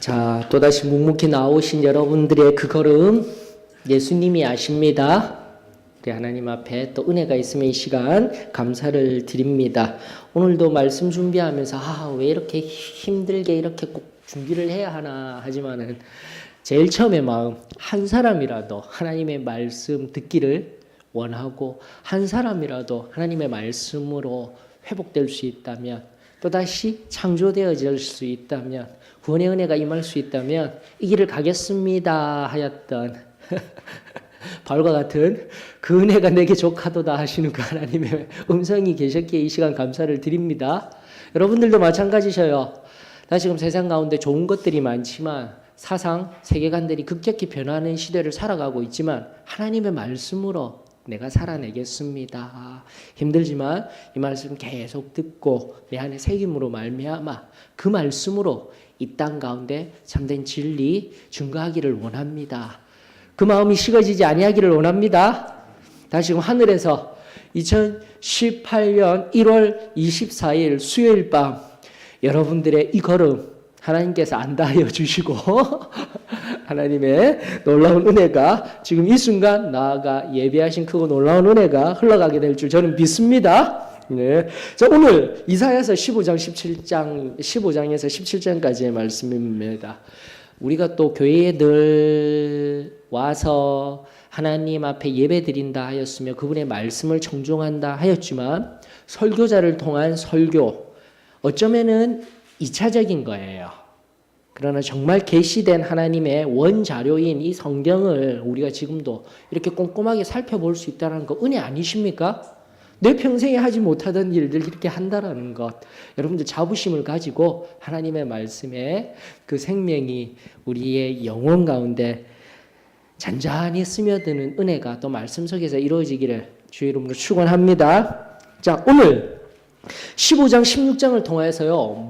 자, 또다시 묵묵히 나오신 여러분들의 그 걸음 예수님이 아십니다. 우리 하나님 앞에 또 은혜가 있으면 이 시간 감사를 드립니다. 오늘도 말씀 준비하면서 왜 이렇게 힘들게 이렇게 꼭 준비를 해야 하나 하지만은 제일 처음에 마음, 한 사람이라도 하나님의 말씀 듣기를 원하고 한 사람이라도 하나님의 말씀으로 회복될 수 있다면, 또다시 창조되어질 수 있다면, 구원의 은혜가 임할 수 있다면 이 길을 가겠습니다 하였던 바울과 같은 그 은혜가 내게 족하도다 하시는 그 하나님의 음성이 계셨기에 이 시간 감사를 드립니다. 여러분들도 마찬가지셔요. 다시금 세상 가운데 좋은 것들이 많지만 사상, 세계관들이 급격히 변하는 시대를 살아가고 있지만 하나님의 말씀으로 내가 살아내겠습니다. 힘들지만 이 말씀 계속 듣고 내 안에 새김으로 말미암아 그 말씀으로 이 땅 가운데 참된 진리 증거하기를 원합니다. 그 마음이 식어지지 아니하기를 원합니다. 다시금 하늘에서 2018년 1월 24일 수요일 밤 여러분들의 이 걸음 하나님께서 안다하여 주시고 하나님의 놀라운 은혜가 지금 이 순간 나아가 예배하신 크고 놀라운 은혜가 흘러가게 될 줄 저는 믿습니다. 네. 자, 오늘 이사야서 15장에서 17장까지의 말씀입니다. 우리가 또 교회에 늘 와서 하나님 앞에 예배 드린다 하였으며 그분의 말씀을 청종한다 하였지만 설교자를 통한 설교 어쩌면은 2차적인 거예요. 그러나 정말 계시된 하나님의 원자료인 이 성경을 우리가 지금도 이렇게 꼼꼼하게 살펴볼 수 있다는 거 은혜 아니십니까? 내 평생에 하지 못하던 일들 이렇게 한다라는 것, 여러분들 자부심을 가지고 하나님의 말씀에 그 생명이 우리의 영혼 가운데 잔잔히 스며드는 은혜가 또 말씀 속에서 이루어지기를 주의 이름으로 축원합니다. 자, 오늘 15장 16장을 통해서요,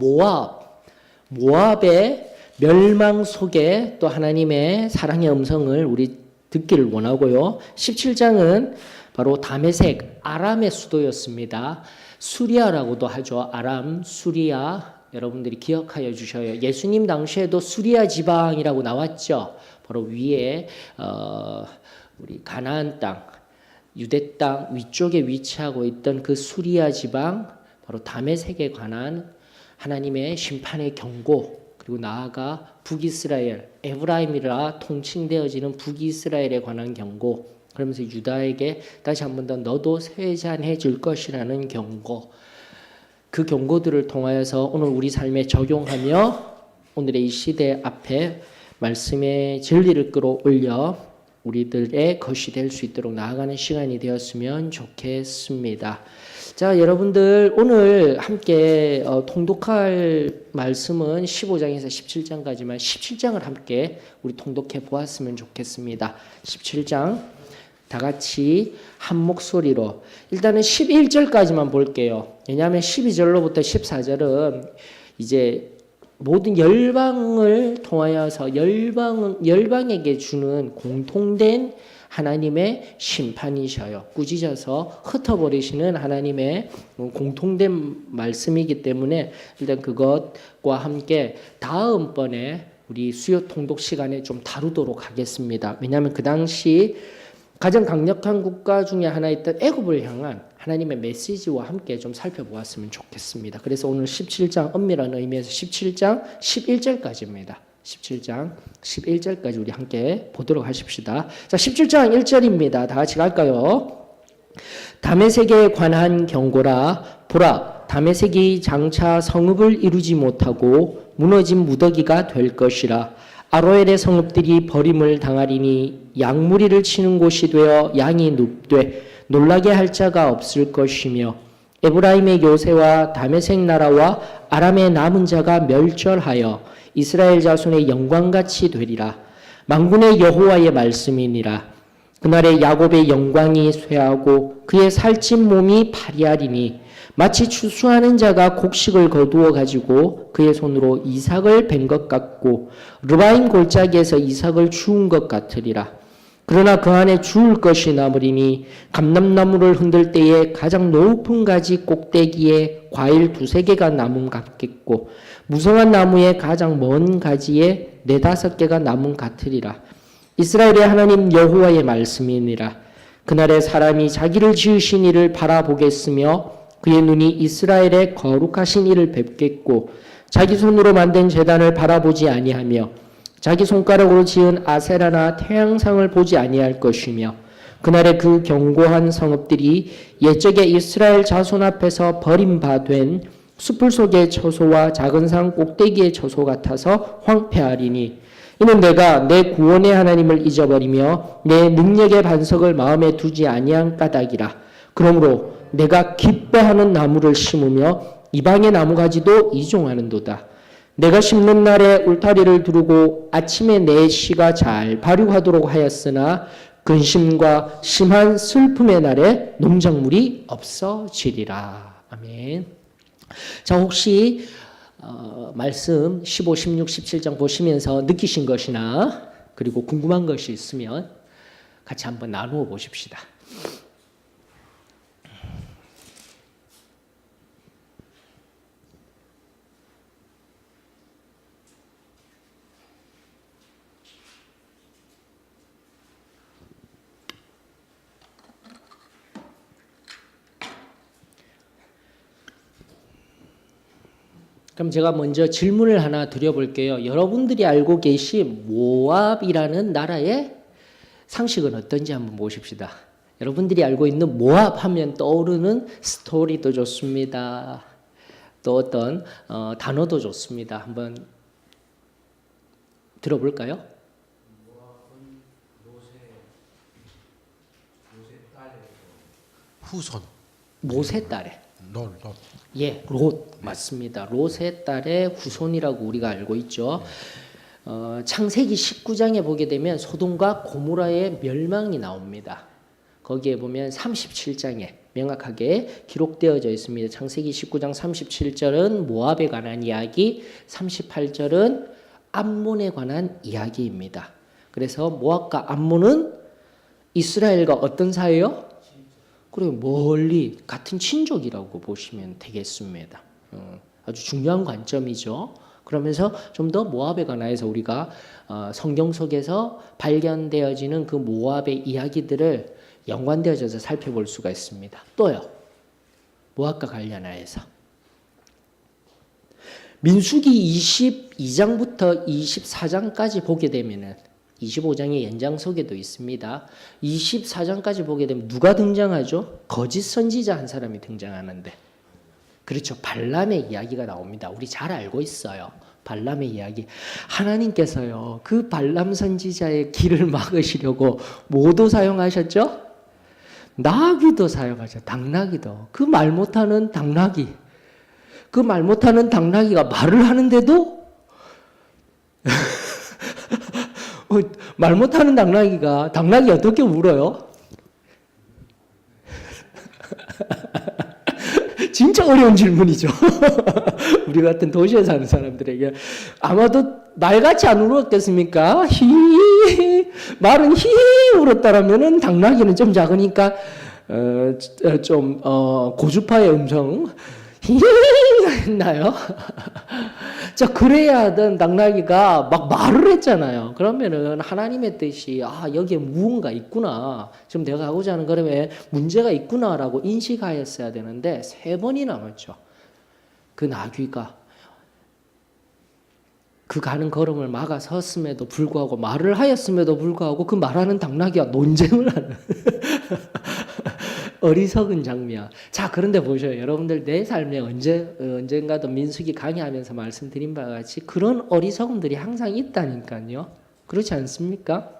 모압의 멸망 속에 또 하나님의 사랑의 음성을 우리 듣기를 원하고요. 17장은 바로 다메섹, 아람의 수도였습니다. 수리아라고도 하죠. 아람, 수리아. 여러분들이 기억하여 주셔요. 예수님 당시에도 수리아 지방이라고 나왔죠. 바로 위에 우리 가나안 땅, 유대 땅 위쪽에 위치하고 있던 그 수리아 지방, 바로 다메섹에 관한 하나님의 심판의 경고, 그리고 나아가 북이스라엘, 에브라임이라 통칭되어지는 북이스라엘에 관한 경고, 그러면서 유다에게 다시 한 번 더 너도 세잔해질 것이라는 경고, 그 경고들을 통하여서 오늘 우리 삶에 적용하며 오늘의 이 시대 앞에 말씀의 진리를 끌어올려 우리들의 것이 될 수 있도록 나아가는 시간이 되었으면 좋겠습니다. 자, 여러분들 오늘 함께 통독할 말씀은 15장에서 17장까지만 17장을 함께 우리 통독해 보았으면 좋겠습니다. 17장 다 같이 한 목소리로 일단은 11절까지만 볼게요. 왜냐하면 12절로부터 14절은 이제 모든 열방을 통하여서 열방에게 주는 공통된 하나님의 심판이셔요. 꾸짖어서 흩어버리시는 하나님의 공통된 말씀이기 때문에 일단 그것과 함께 다음번에 우리 수요 통독 시간에 좀 다루도록 하겠습니다. 왜냐하면 그 당시 가장 강력한 국가 중에 하나였던 애굽을 향한 하나님의 메시지와 함께 좀 살펴보았으면 좋겠습니다. 그래서 오늘 17장 엄밀한 의미에서 17장 11절까지입니다. 17장 11절까지 우리 함께 보도록 하십시다. 자, 17장 1절입니다. 다 같이 갈까요? 다메섹에 관한 경고라. 보라, 다메섹이 장차 성읍을 이루지 못하고 무너진 무더기가 될 것이라. 아로엘의 성읍들이 버림을 당하리니 양무리를 치는 곳이 되어 양이 눕되 놀라게 할 자가 없을 것이며 에브라임의 요새와 다메섹 나라와 아람의 남은 자가 멸절하여 이스라엘 자손의 영광같이 되리라. 만군의 여호와의 말씀이니라. 그날에 야곱의 영광이 쇠하고 그의 살찐 몸이 파리하리니 마치 추수하는 자가 곡식을 거두어 가지고 그의 손으로 이삭을 벤 것 같고 르바임 골짜기에서 이삭을 주운 것 같으리라. 그러나 그 안에 주울 것이 남으리니 감람나무를 흔들 때에 가장 높은 가지 꼭대기에 과일 2-3개가 남음 같겠고 무성한 나무의 가장 먼 가지에 4-5개가 남음 같으리라. 이스라엘의 하나님 여호와의 말씀이니라. 그날에 사람이 자기를 지으신 이를 바라보겠으며 그의 눈이 이스라엘의 거룩하신 이를 뵙겠고 자기 손으로 만든 제단을 바라보지 아니하며 자기 손가락으로 지은 아세라나 태양상을 보지 아니할 것이며 그날에 그 견고한 성읍들이 옛적에 이스라엘 자손 앞에서 버림받은 숲을 속의 처소와 작은 산 꼭대기의 처소 같아서 황폐하리니 이는 내가 내 구원의 하나님을 잊어버리며 내 능력의 반석을 마음에 두지 아니한 까닭이라. 그러므로 내가 기뻐하는 나무를 심으며 이방의 나무가지도 이종하는도다. 내가 심는 날에 울타리를 두르고 아침에 내 씨가 잘 발육하도록 하였으나 근심과 심한 슬픔의 날에 농작물이 없어지리라. 아멘. 자, 혹시 말씀 15, 16, 17장 보시면서 느끼신 것이나 그리고 궁금한 것이 있으면 같이 한번 나누어 보십시다. 그럼 제가 먼저 질문을 하나 드려볼게요. 여러분들이 알고 계신 모압이라는 나라의 상식은 어떤지 한번 보십시다. 여러분들이 알고 있는 모압 하면 떠오르는 스토리도 좋습니다. 또 어떤 단어도 좋습니다. 한번 들어볼까요? 후손. 모세 딸의. 롯. 예, 롯 맞습니다. 롯의 딸의 후손이라고 우리가 알고 있죠. 창세기 19장에 보게 되면 소돔과 고모라의 멸망이 나옵니다. 거기에 보면 37장에 명확하게 기록되어져 있습니다. 창세기 19장 37절은 모압에 관한 이야기, 38절은 암몬에 관한 이야기입니다. 그래서 모압과 암몬은 이스라엘과 어떤 사이요? 그리고 멀리 같은 친족이라고 보시면 되겠습니다. 아주 중요한 관점이죠. 그러면서 좀 더 모압에 관해서 우리가 성경 속에서 발견되어지는 그 모압의 이야기들을 연관되어져서 살펴볼 수가 있습니다. 또요. 모압과 관련하여서 민수기 22장부터 24장까지 보게 되면은 25장의 연장석에도 있습니다. 24장까지 보게 되면 누가 등장하죠? 거짓 선지자 한 사람이 등장하는데, 그렇죠. 발람의 이야기가 나옵니다. 우리 잘 알고 있어요. 발람의 이야기. 하나님께서요, 그 발람 선지자의 길을 막으시려고 뭐도 사용하셨죠? 나귀도 사용하셨죠. 당나귀도. 그 말 못하는 당나귀. 그 말 못하는 당나귀가 말을 하는데도 말 못하는 당나귀 어떻게 울어요? 진짜 어려운 질문이죠. 우리 같은 도시에 사는 사람들에게 아마도 말같이 안 울었겠습니까? 말은 히 울었다라면은 당나귀는 좀 작으니까 좀 고주파의 음성 히 했나요? 자, 그래야 하던 당나귀가 막 말을 했잖아요. 그러면은 하나님의 뜻이 여기에 무언가 있구나. 지금 내가 하고자 하는 걸음에 문제가 있구나라고 인식하였어야 되는데 3번이 남았죠. 그 나귀가 그 가는 걸음을 막아 섰음에도 불구하고 말을 하였음에도 불구하고 그 말하는 당나귀와 논쟁을 하는 어리석은 장면. 자, 그런데 보셔요. 여러분들 내 삶에 언젠가도 민수기 강의하면서 말씀드린 바와 같이 그런 어리석음들이 항상 있다니까요. 그렇지 않습니까?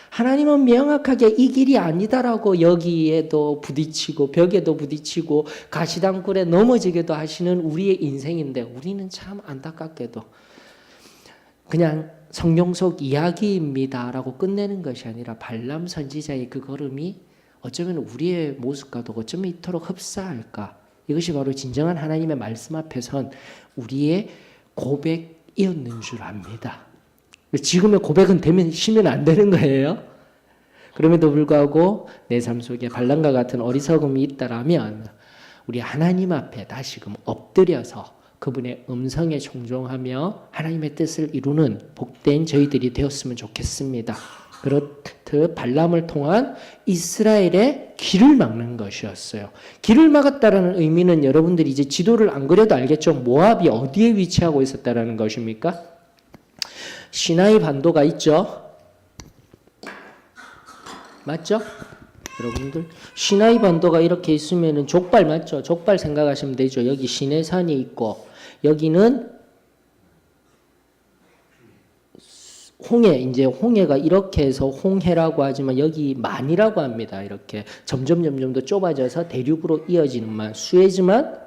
하나님은 명확하게 이 길이 아니다라고 여기에도 부딪히고 벽에도 부딪히고 가시덤불에 넘어지게도 하시는 우리의 인생인데 우리는 참 안타깝게도 그냥 성경 속 이야기입니다라고 끝내는 것이 아니라 발람 선지자의 그 걸음이 어쩌면 우리의 모습과도 어쩌면 이토록 흡사할까? 이것이 바로 진정한 하나님의 말씀 앞에선 우리의 고백이었는 줄 압니다. 지금의 고백은 되면 쉬면 안 되는 거예요. 그럼에도 불구하고 내 삶 속에 반란과 같은 어리석음이 있다라면 우리 하나님 앞에 다시금 엎드려서 그분의 음성에 청종하며 하나님의 뜻을 이루는 복된 저희들이 되었으면 좋겠습니다. 그렇듯 발람을 통한 이스라엘의 길을 막는 것이었어요. 길을 막았다라는 의미는 여러분들이 이제 지도를 안 그려도 알겠죠. 모압이 어디에 위치하고 있었다라는 것입니까? 시나이 반도가 있죠. 맞죠? 여러분들 시나이 반도가 이렇게 있으면은 족발 맞죠? 족발 생각하시면 되죠. 여기 시내산이 있고 여기는 홍해, 이제 홍해가 이렇게 해서 홍해라고 하지만 여기 만이라고 합니다. 이렇게 점점 더 좁아져서 대륙으로 이어지는 수에즈만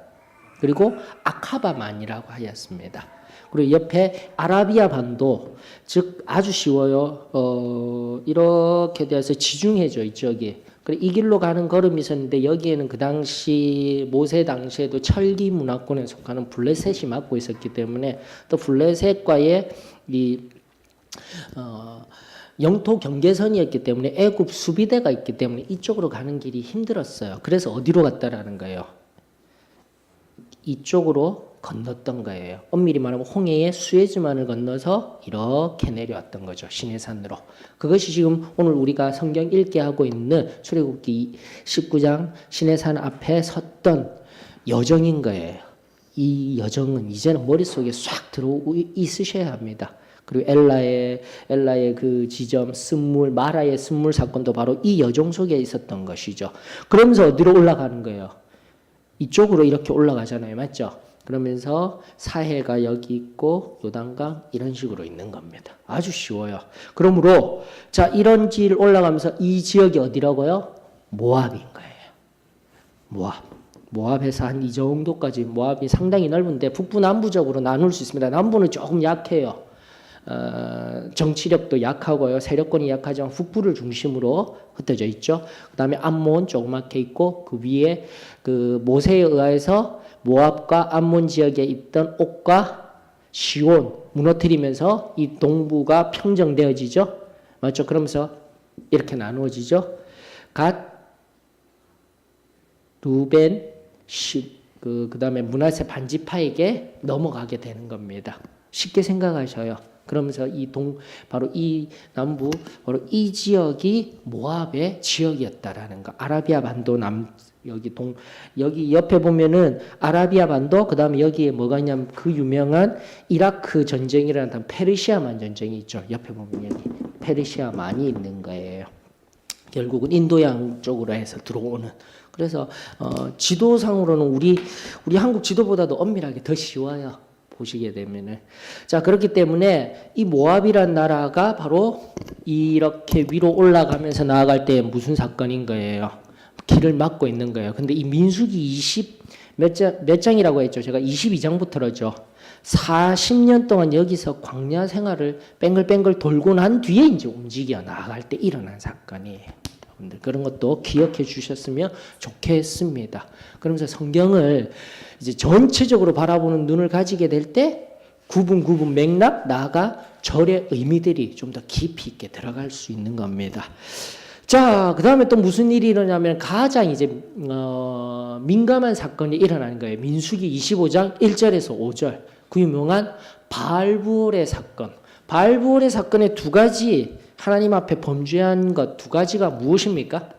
그리고 아카바만이라고 하였습니다. 그리고 옆에 아라비아 반도, 즉 아주 쉬워요. 이렇게 돼서 지중해죠, 이쪽이. 그리고 이 길로 가는 걸음이 있었는데 여기에는 그 당시 모세 당시에도 철기 문화권에 속하는 블레셋이 맡고 있었기 때문에 또 블레셋과의 이 영토 경계선이었기 때문에 애굽 수비대가 있기 때문에 이쪽으로 가는 길이 힘들었어요. 그래서 어디로 갔다라는 거예요? 이쪽으로 건넜던 거예요. 엄밀히 말하면 홍해의 수에즈만을 건너서 이렇게 내려왔던 거죠. 시내산으로. 그것이 지금 오늘 우리가 성경 읽게 하고 있는 출애굽기 19장 시내산 앞에 섰던 여정인 거예요. 이 여정은 이제는 머릿속에 싹 들어오고 있으셔야 합니다. 그리고 엘라의 그 지점, 마라의 쓴물 사건도 바로 이 여정 속에 있었던 것이죠. 그러면서 어디로 올라가는 거예요? 이쪽으로 이렇게 올라가잖아요. 맞죠? 그러면서 사해가 여기 있고 요단강 이런 식으로 있는 겁니다. 아주 쉬워요. 그러므로 자 이런 길 올라가면서 이 지역이 어디라고요? 모압인 거예요. 모압에서 한 이 정도까지 모압이 상당히 넓은데 북부 남부적으로 나눌 수 있습니다. 남부는 조금 약해요. 정치력도 약하고요. 세력권이 약하지만 북부를 중심으로 흩어져 있죠. 그 다음에 암몬 조그맣게 있고 그 위에 그 모세에 의해서 모압과 암몬 지역에 있던 옥과 시온 무너뜨리면서 이 동부가 평정되어지죠. 맞죠? 그러면서 이렇게 나누어지죠. 갓, 루벤, 그 다음에 므낫세 반지파에게 넘어가게 되는 겁니다. 쉽게 생각하셔요. 그러면서 바로 이 남부, 바로 이 지역이 모압의 지역이었다라는 거. 아라비아 반도 여기 옆에 보면은 아라비아 반도, 그 다음에 여기에 뭐가 있냐면 그 유명한 이라크 전쟁이라는 페르시아만 전쟁이 있죠. 옆에 보면 여기 페르시아만이 있는 거예요. 결국은 인도양 쪽으로 해서 들어오는. 그래서 지도상으로는 우리 한국 지도보다도 엄밀하게 더 쉬워요. 보시게 되면은. 자, 그렇기 때문에 이 모압이란 나라가 바로 이렇게 위로 올라가면서 나아갈 때 무슨 사건인 거예요? 길을 막고 있는 거예요. 근데 이 민수기 몇 장이라고 했죠? 제가 22장부터죠. 40년 동안 여기서 광야 생활을 뺑글뺑글 돌고 난 뒤에 이제 움직여 나아갈 때 일어난 사건이에요. 여러분들 그런 것도 기억해 주셨으면 좋겠습니다. 그러면서 성경을 이제 전체적으로 바라보는 눈을 가지게 될 때 구분 맥락 나아가 절의 의미들이 좀 더 깊이 있게 들어갈 수 있는 겁니다. 자, 그 다음에 또 무슨 일이 일어나면 가장 이제 민감한 사건이 일어나는 거예요. 민수기 25장 1절에서 5절 그 유명한 바알부올의 사건. 바알부올의 사건의 두 가지 하나님 앞에 범죄한 것 두 가지가 무엇입니까?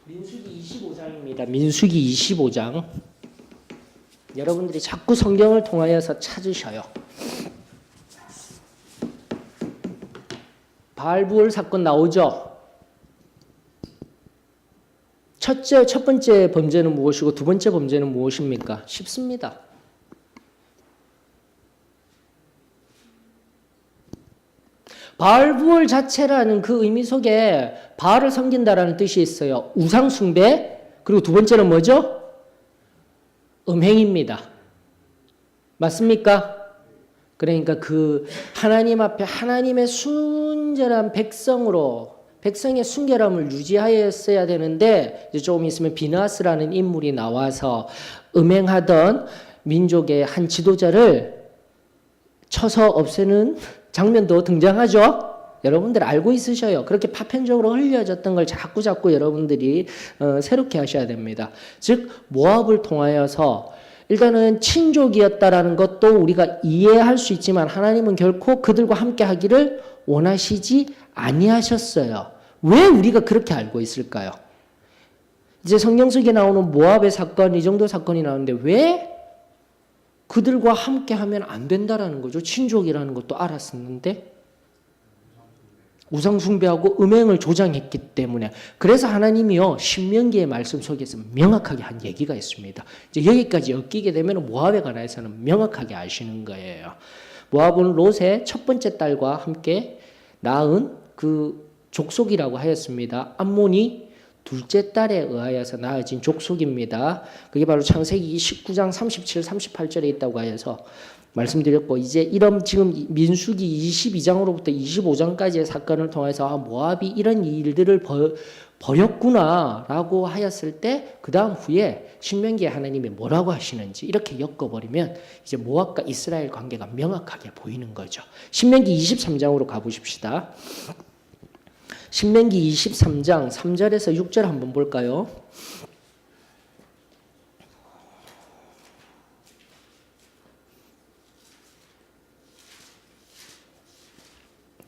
민수기 25장입니다. 민수기 25장. 여러분들이 자꾸 성경을 통하여서 찾으셔요. 바알부올 사건 나오죠? 첫 번째 범죄는 무엇이고 두 번째 범죄는 무엇입니까? 쉽습니다. 바알부올 자체라는 그 의미 속에 바알을 섬긴다라는 뜻이 있어요. 우상 숭배. 그리고 두 번째는 뭐죠? 음행입니다. 맞습니까? 그러니까 그 하나님 앞에 하나님의 순전한 백성의 순결함을 유지하였어야 되는데 이제 조금 있으면 비나스라는 인물이 나와서 음행하던 민족의 한 지도자를 쳐서 없애는 장면도 등장하죠. 여러분들 알고 있으셔요. 그렇게 파편적으로 흘려졌던 걸 자꾸 여러분들이 새롭게 하셔야 됩니다. 즉 모압을 통하여서 일단은 친족이었다라는 것도 우리가 이해할 수 있지만 하나님은 결코 그들과 함께 하기를 원하시지 아니하셨어요. 왜 우리가 그렇게 알고 있을까요? 이제 성경 속에 나오는 모압의 사건, 이 정도 사건이 나오는데 왜 그들과 함께 하면 안 된다라는 거죠? 친족이라는 것도 알았었는데 우상숭배하고 음행을 조장했기 때문에. 그래서 하나님이요 신명기의 말씀 속에서 명확하게 한 얘기가 있습니다. 이제 여기까지 엮이게 되면 모압에 관해서는 명확하게 아시는 거예요. 모압은 롯의 첫 번째 딸과 함께 낳은 그 족속이라고 하였습니다. 암몬이 둘째 딸에 의하여서 낳아진 족속입니다. 그게 바로 창세기 19장 37, 38절에 있다고 하여서 말씀드렸고, 이제 이런 지금 민수기 22장으로부터 25장까지의 사건을 통해서 모압이 이런 일들을 벌였구나라고 하였을 때 그 다음 후에 신명기에 하나님이 뭐라고 하시는지 이렇게 엮어버리면 이제 모압과 이스라엘 관계가 명확하게 보이는 거죠. 신명기 23장으로 가보십시다. 신명기 23장 3절에서 6절 한번 볼까요?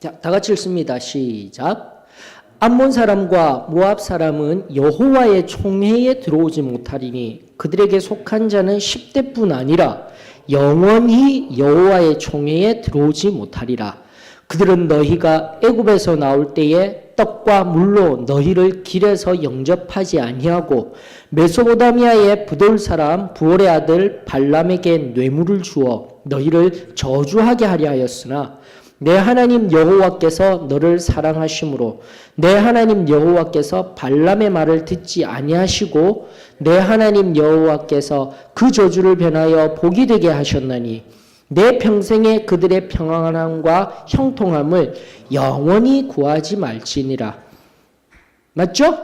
자, 다 같이 읽습니다. 시작. 암몬 사람과 모압 사람은 여호와의 총회에 들어오지 못하리니 그들에게 속한 자는 10대뿐 아니라 영원히 여호와의 총회에 들어오지 못하리라. 그들은 너희가 애굽에서 나올 때에 떡과 물로 너희를 길에서 영접하지 아니하고 메소포타미아의 부돌 사람 부올의 아들 발람에게 뇌물을 주어 너희를 저주하게 하려 하였으나 내 하나님 여호와께서 너를 사랑하심으로 내 하나님 여호와께서 발람의 말을 듣지 아니하시고 내 하나님 여호와께서 그 저주를 변하여 복이 되게 하셨나니 내 평생에 그들의 평안함과 형통함을 영원히 구하지 말지니라. 맞죠?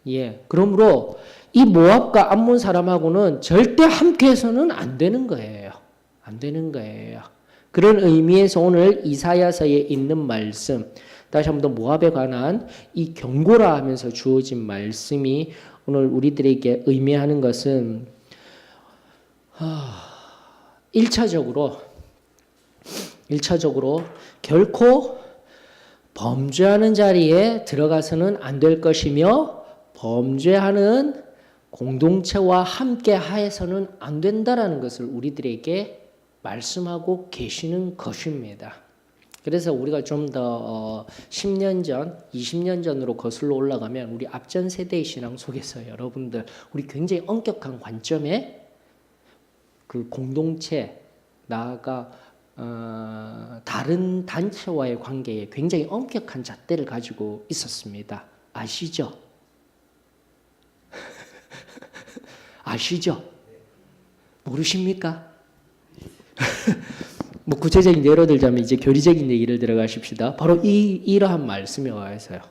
예. 그러므로 이 모압과 암몬 사람하고는 절대 함께해서는 안 되는 거예요. 안 되는 거예요. 그런 의미에서 오늘 이사야서에 있는 말씀, 다시 한번 더 모압에 관한 이 경고라 하면서 주어진 말씀이 오늘 우리들에게 의미하는 것은 1차적으로 결코 범죄하는 자리에 들어가서는 안 될 것이며 범죄하는 공동체와 함께 하여서는 안 된다라는 것을 우리들에게 말씀하고 계시는 것입니다. 그래서 우리가 좀 더 10년 전, 20년 전으로 거슬러 올라가면 우리 앞전 세대의 신앙 속에서 여러분들 우리 굉장히 엄격한 관점에 그 공동체 나아가 다른 단체와의 관계에 굉장히 엄격한 잣대를 가지고 있었습니다. 아시죠? 아시죠? 모르십니까? 뭐 구체적인 예로 들자면 이제 교리적인 얘기를 들어가십시다. 바로 이러한 말씀에 의해서요.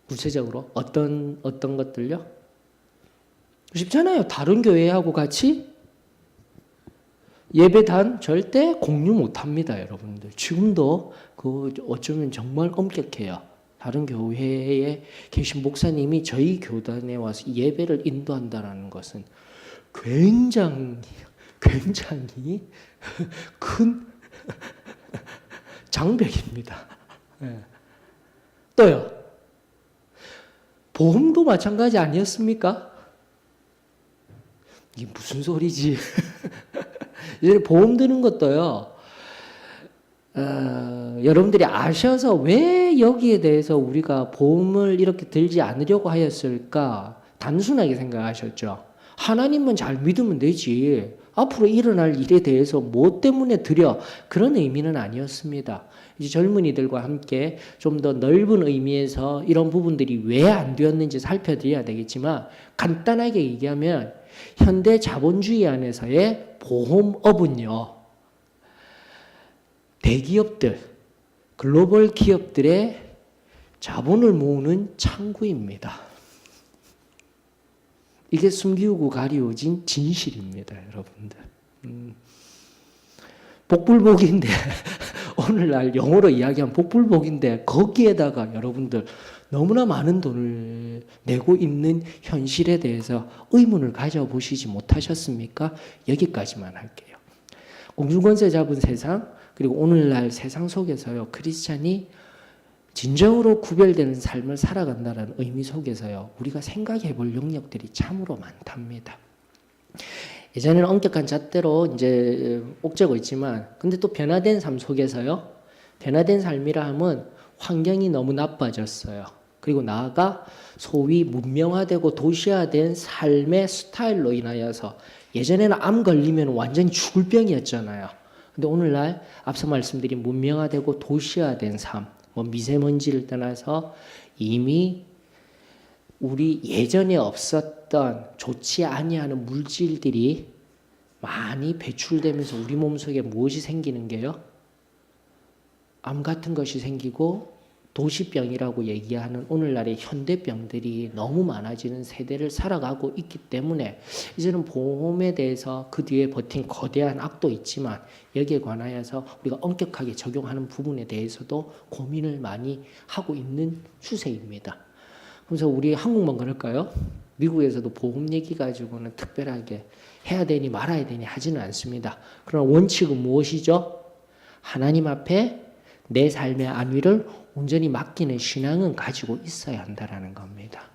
구체적으로 어떤 것들요? 쉽잖아요. 다른 교회하고 같이 예배단 절대 공유 못합니다, 여러분들. 지금도 그 어쩌면 정말 엄격해요. 다른 교회에 계신 목사님이 저희 교단에 와서 예배를 인도한다는 것은 굉장히 큰 장벽입니다. 네. 또요. 보험도 마찬가지 아니었습니까? 이게 무슨 소리지? 이제 보험 드는 것도요. 여러분들이 아셔서 왜 여기에 대해서 우리가 보험을 이렇게 들지 않으려고 하였을까? 단순하게 생각하셨죠. 하나님만 잘 믿으면 되지. 앞으로 일어날 일에 대해서 뭐 때문에 드려? 그런 의미는 아니었습니다. 이제 젊은이들과 함께 좀 더 넓은 의미에서 이런 부분들이 왜 안 되었는지 살펴드려야 되겠지만 간단하게 얘기하면 현대 자본주의 안에서의 보험업은요. 대기업들, 글로벌 기업들의 자본을 모으는 창구입니다. 이게 숨기우고 가리워진 진실입니다, 여러분들. 복불복인데 오늘날 영어로 이야기한 복불복인데 거기에다가 여러분들 너무나 많은 돈을 내고 있는 현실에 대해서 의문을 가져보시지 못하셨습니까? 여기까지만 할게요. 공중권세 잡은 세상, 그리고 오늘날 세상 속에서요, 크리스찬이 진정으로 구별되는 삶을 살아간다는 의미 속에서요, 우리가 생각해 볼 영역들이 참으로 많답니다. 예전에는 엄격한 잣대로 이제 옥죄고 있지만, 근데 또 변화된 삶 속에서요, 변화된 삶이라 하면 환경이 너무 나빠졌어요. 그리고 나아가 소위 문명화되고 도시화된 삶의 스타일로 인하여서 예전에는 암 걸리면 완전히 죽을 병이었잖아요. 근데 오늘날 앞서 말씀드린 문명화되고 도시화된 삶, 뭐 미세먼지를 떠나서 이미 우리 예전에 없었던 좋지 아니하는 물질들이 많이 배출되면서 우리 몸속에 무엇이 생기는 게요? 암 같은 것이 생기고 도시병이라고 얘기하는 오늘날의 현대병들이 너무 많아지는 세대를 살아가고 있기 때문에 이제는 보험에 대해서 그 뒤에 버틴 거대한 악도 있지만 여기에 관하여서 우리가 엄격하게 적용하는 부분에 대해서도 고민을 많이 하고 있는 추세입니다. 그래서 우리 한국만 그럴까요? 미국에서도 보험 얘기 가지고는 특별하게 해야 되니 말아야 되니 하지는 않습니다. 그러나 원칙은 무엇이죠? 하나님 앞에 내 삶의 안위를 온전히 맡기는 신앙은 가지고 있어야 한다는 겁니다.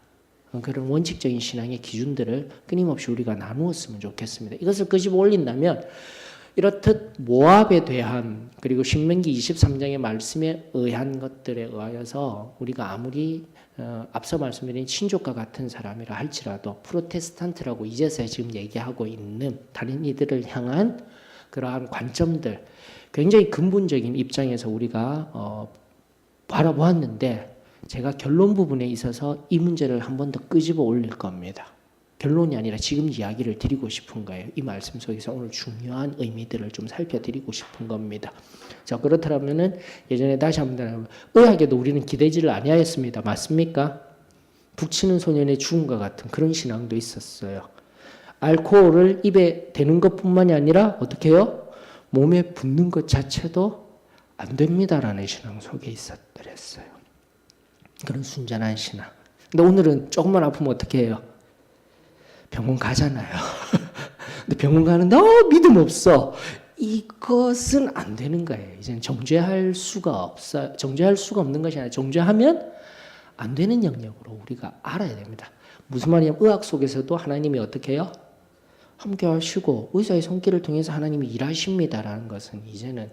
그런 원칙적인 신앙의 기준들을 끊임없이 우리가 나누었으면 좋겠습니다. 이것을 끄집어 올린다면 이렇듯 모압에 대한, 그리고 신명기 23장의 말씀에 의한 것들에 의하여서 우리가 아무리 앞서 말씀드린 친족과 같은 사람이라 할지라도 프로테스탄트라고 이제서야 지금 얘기하고 있는 다른 이들을 향한 그러한 관점들, 굉장히 근본적인 입장에서 우리가 바라보았는데, 제가 결론 부분에 있어서 이 문제를 한 번 더 끄집어 올릴 겁니다. 결론이 아니라 지금 이야기를 드리고 싶은 거예요. 이 말씀 속에서 오늘 중요한 의미들을 좀 살펴드리고 싶은 겁니다. 자, 그렇다면은 예전에 다시 한번 의학에도 우리는 기대지를 아니하였습니다. 맞습니까? 북치는 소년의 죽음과 같은 그런 신앙도 있었어요. 알코올을 입에 대는 것뿐만이 아니라 어떻게 해요? 몸에 붙는 것 자체도 안 됩니다라는 신앙 속에 있었더랬어요. 그런 순전한 신앙. 근데 오늘은 조금만 아프면 어떻게 해요? 병원 가잖아요. 근데 병원 가는데 믿음 없어. 이것은 안 되는 거예요. 이제는 정죄할 수가 없어요. 정죄할 수가 없는 것이 아니라 정죄하면 안 되는 영역으로 우리가 알아야 됩니다. 무슨 말이냐면 의학 속에서도 하나님이 어떻게 해요? 함께 하시고 의사의 손길을 통해서 하나님이 일하십니다라는 것은 이제는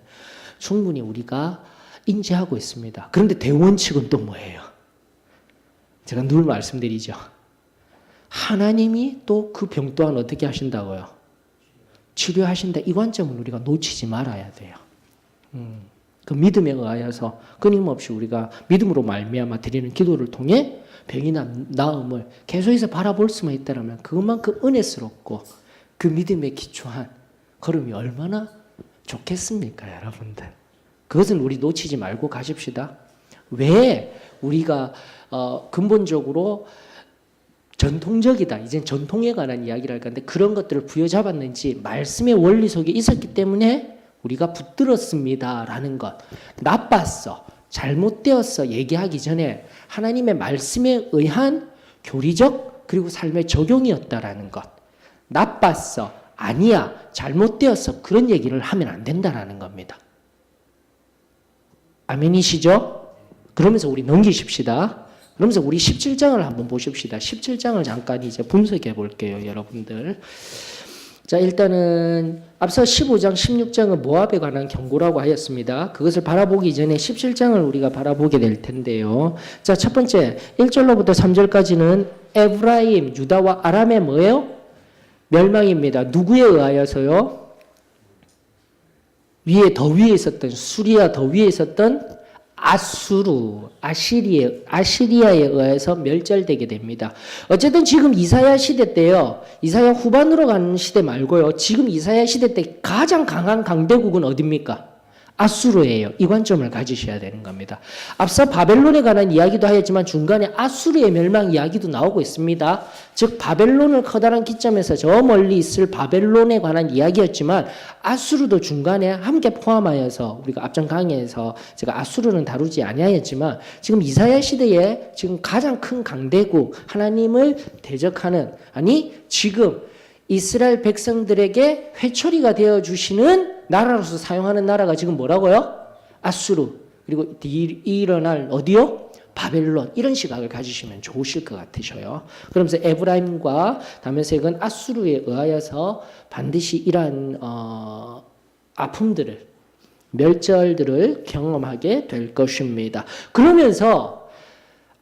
충분히 우리가 인지하고 있습니다. 그런데 대원칙은 또 뭐예요? 제가 늘 말씀드리죠. 하나님이 또 그 병 또한 어떻게 하신다고요? 치료하신다. 이 관점을 우리가 놓치지 말아야 돼요. 그 믿음에 의하여서 끊임없이 우리가 믿음으로 말미암아 드리는 기도를 통해 병이 나음을 계속해서 바라볼 수만 있다면 그것만큼 은혜스럽고 그 믿음에 기초한 걸음이 얼마나 좋겠습니까, 여러분들? 그것은 우리 놓치지 말고 가십시다. 왜 우리가 근본적으로 전통적이다, 이젠 전통에 관한 이야기를 할 건데 그런 것들을 부여잡았는지 말씀의 원리 속에 있었기 때문에 우리가 붙들었습니다라는 것, 나빴어, 잘못되었어 얘기하기 전에 하나님의 말씀에 의한 교리적 그리고 삶의 적용이었다라는 것, 나빴어, 아니야, 잘못되었어 그런 얘기를 하면 안 된다라는 겁니다. 아멘이시죠? 그러면서 우리 넘기십시다. 그러면서 우리 17장을 한번 보십시다. 17장을 잠깐 이제 분석해 볼게요, 여러분들. 자, 일단은 앞서 15장, 16장은 모압에 관한 경고라고 하였습니다. 그것을 바라보기 전에 17장을 우리가 바라보게 될 텐데요. 자, 첫 번째 1절로부터 3절까지는 에브라임, 유다와 아람의 뭐예요? 멸망입니다. 누구에 의하여서요? 더 위에 있었던 수리아 더 위에 있었던 아시리아에 의해서 멸절되게 됩니다. 어쨌든 지금 이사야 시대 때요, 이사야 후반으로 가는 시대 말고요, 지금 이사야 시대 때 가장 강한 강대국은 어디입니까? 아수르예요. 이 관점을 가지셔야 되는 겁니다. 앞서 바벨론에 관한 이야기도 하였지만 중간에 아수르의 멸망 이야기도 나오고 있습니다. 즉 바벨론을 커다란 기점에서 저 멀리 있을 바벨론에 관한 이야기였지만 아수르도 중간에 함께 포함하여서 우리가 앞전 강의에서 제가 아수르는 다루지 아니하였지만 지금 이사야 시대에 지금 가장 큰 강대국 하나님을 대적하는 지금 이스라엘 백성들에게 회초리가 되어주시는 나라로서 사용하는 나라가 지금 뭐라고요? 아수르. 그리고 일어날 어디요? 바벨론. 이런 시각을 가지시면 좋으실 것 같으셔요. 그러면서 에브라임과 다메섹은 아수르에 의하여서 반드시 이러한 아픔들을 멸절들을 경험하게 될 것입니다. 그러면서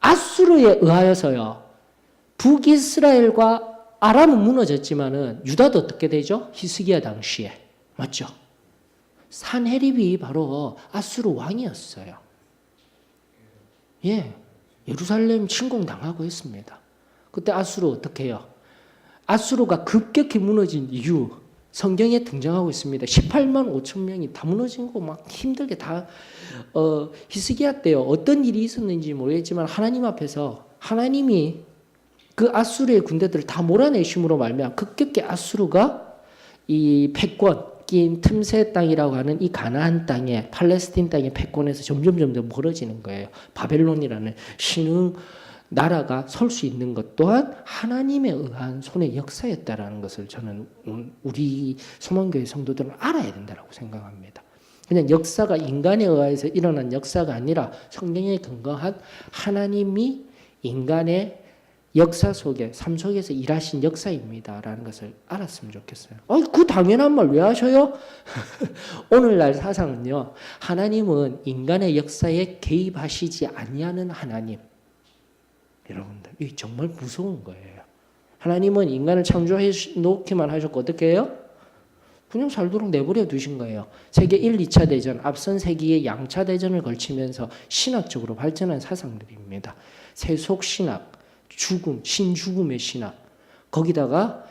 아수르에 의하여서요. 북이스라엘과 아람은 무너졌지만은 유다도 어떻게 되죠? 히스기야 당시에. 맞죠? 산헤립이 바로 아수르 왕이었어요. 예. 예루살렘 침공당하고 했습니다. 그때 아수르 어떻게 해요? 아수르가 급격히 무너진 이유 성경에 등장하고 있습니다. 18만 5천 명이 다 무너진 거 막 힘들게 다 히스기야 때요. 어떤 일이 있었는지 모르겠지만 하나님 앞에서 하나님이 그 아수르의 군대들을 다 몰아내심으로 말미암아 급격히 아수르가 이 패권 낀 틈새 땅이라고 하는 이 가나안 땅에 팔레스틴 땅의 패권에서 점점 멀어지는 거예요. 바벨론이라는 신흥 나라가 설 수 있는 것 또한 하나님에 의한 손의 역사였다라는 것을 저는 우리 소망교회 성도들은 알아야 된다고 생각합니다. 그냥 역사가 인간에 의해서 일어난 역사가 아니라 성경에 근거한 하나님이 인간의 역사 속에 삶 속에서 일하신 역사입니다라는 것을 알았으면 좋겠어요. 그 당연한 말 왜 하셔요? 오늘날 사상은요. 하나님은 인간의 역사에 개입하시지 아니하는 하나님. 여러분들 이게 정말 무서운 거예요. 하나님은 인간을 창조해 놓기만 하셨고 어떻게 해요? 그냥 살도록 내버려 두신 거예요. 세계 1, 2차 대전, 앞선 세기의 양차 대전을 걸치면서 신학적으로 발전한 사상들입니다. 세속신학, 죽음, 신죽음의 신학, 거기다가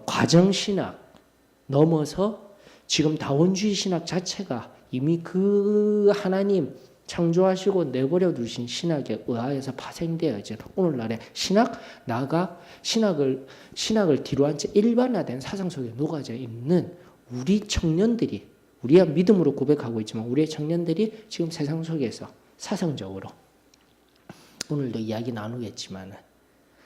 과정신학 넘어서 지금 다원주의 신학 자체가 이미 그 하나님 창조하시고 내버려 두신 신학에 의하여서 파생되어져 오늘날의 신학 나아가 신학을 뒤로한 채 일반화된 사상 속에 녹아져 있는 우리 청년들이 우리야 믿음으로 고백하고 있지만 우리의 청년들이 지금 세상 속에서 사상적으로 오늘도 이야기 나누겠지만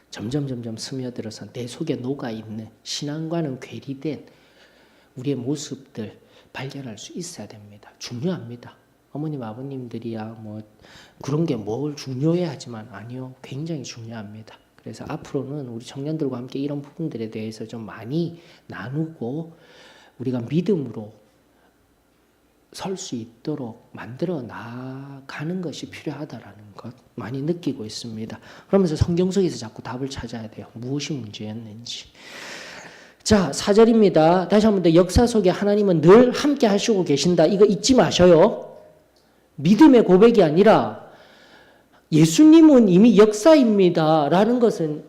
점점 스며들어서 내 속에 녹아있는 신앙과는 괴리된 우리의 모습들 발견할 수 있어야 됩니다. 중요합니다. 어머님 아버님들이야 뭐 그런 게 뭘 중요해 하지만 아니요. 굉장히 중요합니다. 그래서 앞으로는 우리 청년들과 함께 이런 부분들에 대해서 좀 많이 나누고 우리가 믿음으로 설 수 있도록 만들어 나가는 것이 필요하다라는 것 많이 느끼고 있습니다. 그러면서 성경 속에서 자꾸 답을 찾아야 돼요. 무엇이 문제였는지. 자, 4절입니다. 다시 한 번 더 역사 속에 하나님은 늘 함께 하시고 계신다. 이거 잊지 마셔요. 믿음의 고백이 아니라 예수님은 이미 역사입니다. 라는 것은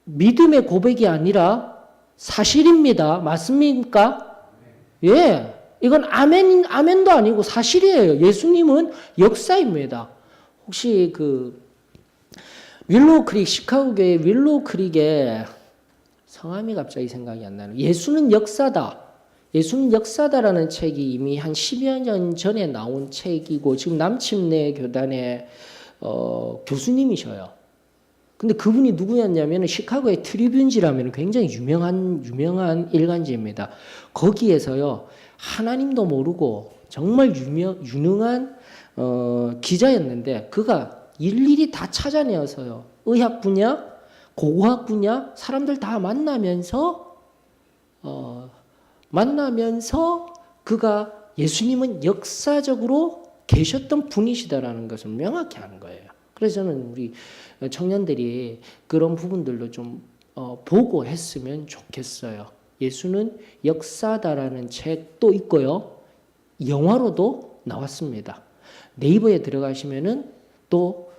믿음의 고백이 아니라 사실입니다. 맞습니까? 예. 이건 아멘도 아니고 사실이에요. 예수님은 역사입니다. 혹시 윌로우 크릭, 시카고 교회 윌로우 크릭에 성함이 갑자기 생각이 안 나는 예수는 역사다. 예수는 역사다라는 책이 이미 한 10여 년 전에 나온 책이고 지금 남침내 교단의 교수님이셔요. 근데 그분이 누구였냐면 시카고의 트리뷴지라면 굉장히 유명한 일간지입니다. 거기에서요. 하나님도 모르고 정말 유능한 기자였는데 그가 일일이 다 찾아내어서요. 의학 분야, 고고학 분야 사람들 다 만나면서 그가 예수님은 역사적으로 계셨던 분이시다라는 것을 명확히 하는 거예요. 그래서 저는 우리 청년들이 그런 부분들도 좀 보고 했으면 좋겠어요. 예수는 역사다라는 책도 있고요. 영화로도 나왔습니다. 네이버에 들어가시면은 또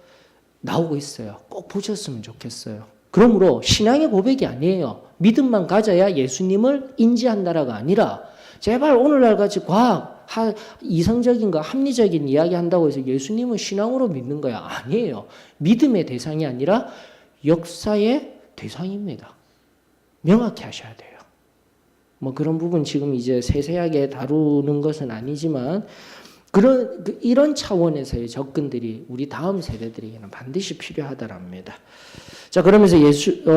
나오고 있어요. 꼭 보셨으면 좋겠어요. 그러므로 신앙의 고백이 아니에요. 믿음만 가져야 예수님을 인지한다라가 아니라 제발 오늘날 같이 과학, 이성적인 거, 합리적인 이야기 한다고 해서 예수님은 신앙으로 믿는 거야? 아니에요. 믿음의 대상이 아니라 역사의 대상입니다. 명확히 하셔야 돼요. 뭐 그런 부분 지금 이제 세세하게 다루는 것은 아니지만 이런 차원에서의 접근들이 우리 다음 세대들에게는 반드시 필요하다랍니다. 자, 그러면서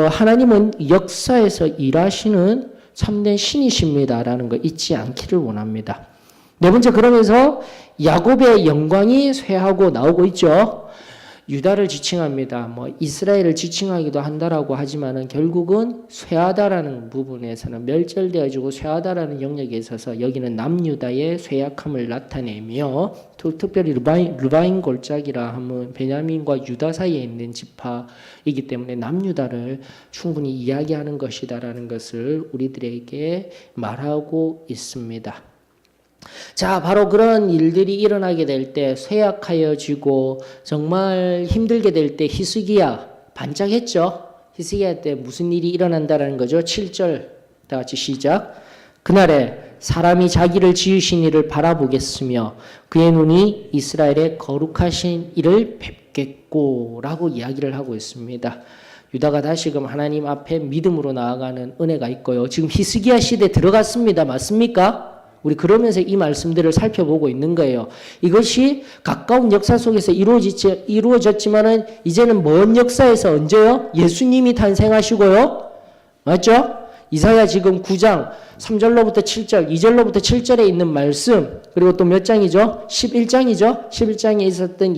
하나님은 역사에서 일하시는 참된 신이십니다라는 거 잊지 않기를 원합니다. 네 번째, 그러면서 야곱의 영광이 쇠하고 나오고 있죠. 유다를 지칭합니다. 뭐 이스라엘을 지칭하기도 한다라고 하지만은 결국은 쇠하다라는 부분에서는 멸절되어지고 쇠하다라는 영역에 있어서 여기는 남유다의 쇠약함을 나타내며 특별히 르바인 골짜기라 하면 베냐민과 유다 사이에 있는 지파이기 때문에 남유다를 충분히 이야기하는 것이다라는 것을 우리들에게 말하고 있습니다. 자, 바로 그런 일들이 일어나게 될 때 쇠약하여지고 정말 힘들게 될 때 히스기야 반짝했죠. 히스기야 때 무슨 일이 일어난다라는 거죠. 7절 다 같이 시작. 그날에 사람이 자기를 지으신 이를 바라보겠으며 그의 눈이 이스라엘의 거룩하신 이를 뵙겠고 라고 이야기를 하고 있습니다. 유다가 다시금 하나님 앞에 믿음으로 나아가는 은혜가 있고요. 지금 히스기야 시대 들어갔습니다. 맞습니까? 우리 그러면서 이 말씀들을 살펴보고 있는 거예요. 이것이 가까운 역사 속에서 이루어졌지만은 이제는 먼 역사에서 언제요? 예수님이 탄생하시고요. 맞죠? 이사야 지금 9장 3절로부터 7절, 2절로부터 7절에 있는 말씀, 그리고 또 몇 장이죠? 11장이죠? 11장에 있었던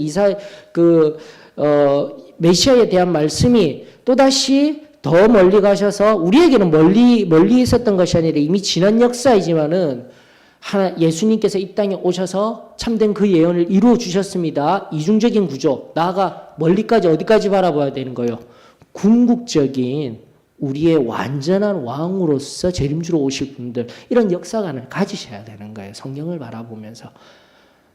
메시아에 대한 말씀이 또다시 더 멀리 가셔서 우리에게는 멀리 있었던 것이 아니라 이미 지난 역사이지만은 예수님께서 이 땅에 오셔서 참된 그 예언을 이루어 주셨습니다. 이중적인 구조. 나아가 멀리까지 어디까지 바라봐야 되는 거예요? 궁극적인 우리의 완전한 왕으로서 재림주로 오실 분들, 이런 역사관을 가지셔야 되는 거예요. 성경을 바라보면서.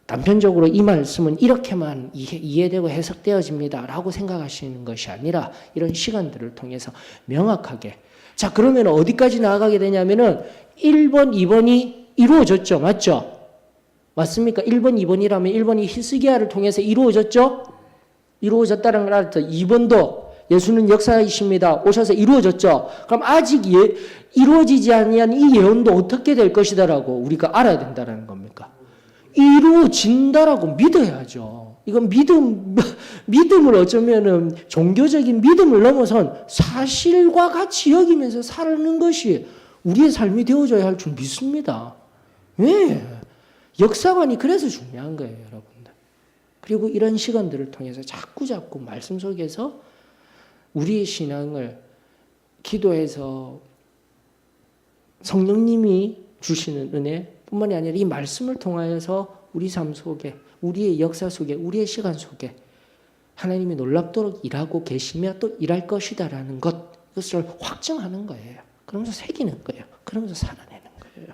단편적으로 이 말씀은 이렇게만 이해되고 해석되어집니다 라고 생각하시는 것이 아니라 이런 시간들을 통해서 명확하게. 자, 그러면 어디까지 나아가게 되냐면은 1번, 2번이 이루어졌죠. 맞죠? 맞습니까? 1번, 2번이라면 1번이 히스기야를 통해서 이루어졌죠? 이루어졌다는 걸 알았죠. 2번도 예수는 역사이십니다. 오셔서 이루어졌죠. 그럼 아직 이루어지지 않은 이 예언도 어떻게 될 것이다라고 우리가 알아야 된다는 겁니까? 이루어진다라고 믿어야죠. 이건 믿음을 어쩌면은 종교적인 믿음을 넘어선 사실과 같이 여기면서 살는 것이 우리의 삶이 되어져야 할 줄 믿습니다. 왜? 역사관이 그래서 중요한 거예요, 여러분들. 그리고 이런 시간들을 통해서 자꾸 말씀 속에서 우리의 신앙을 기도해서 성령님이 주시는 은혜뿐만이 아니라 이 말씀을 통하여서 우리 삶 속에, 우리의 역사 속에, 우리의 시간 속에 하나님이 놀랍도록 일하고 계시며 또 일할 것이다라는 그것을 확증하는 거예요. 그러면서 새기는 거예요. 그러면서 살아내는 거예요.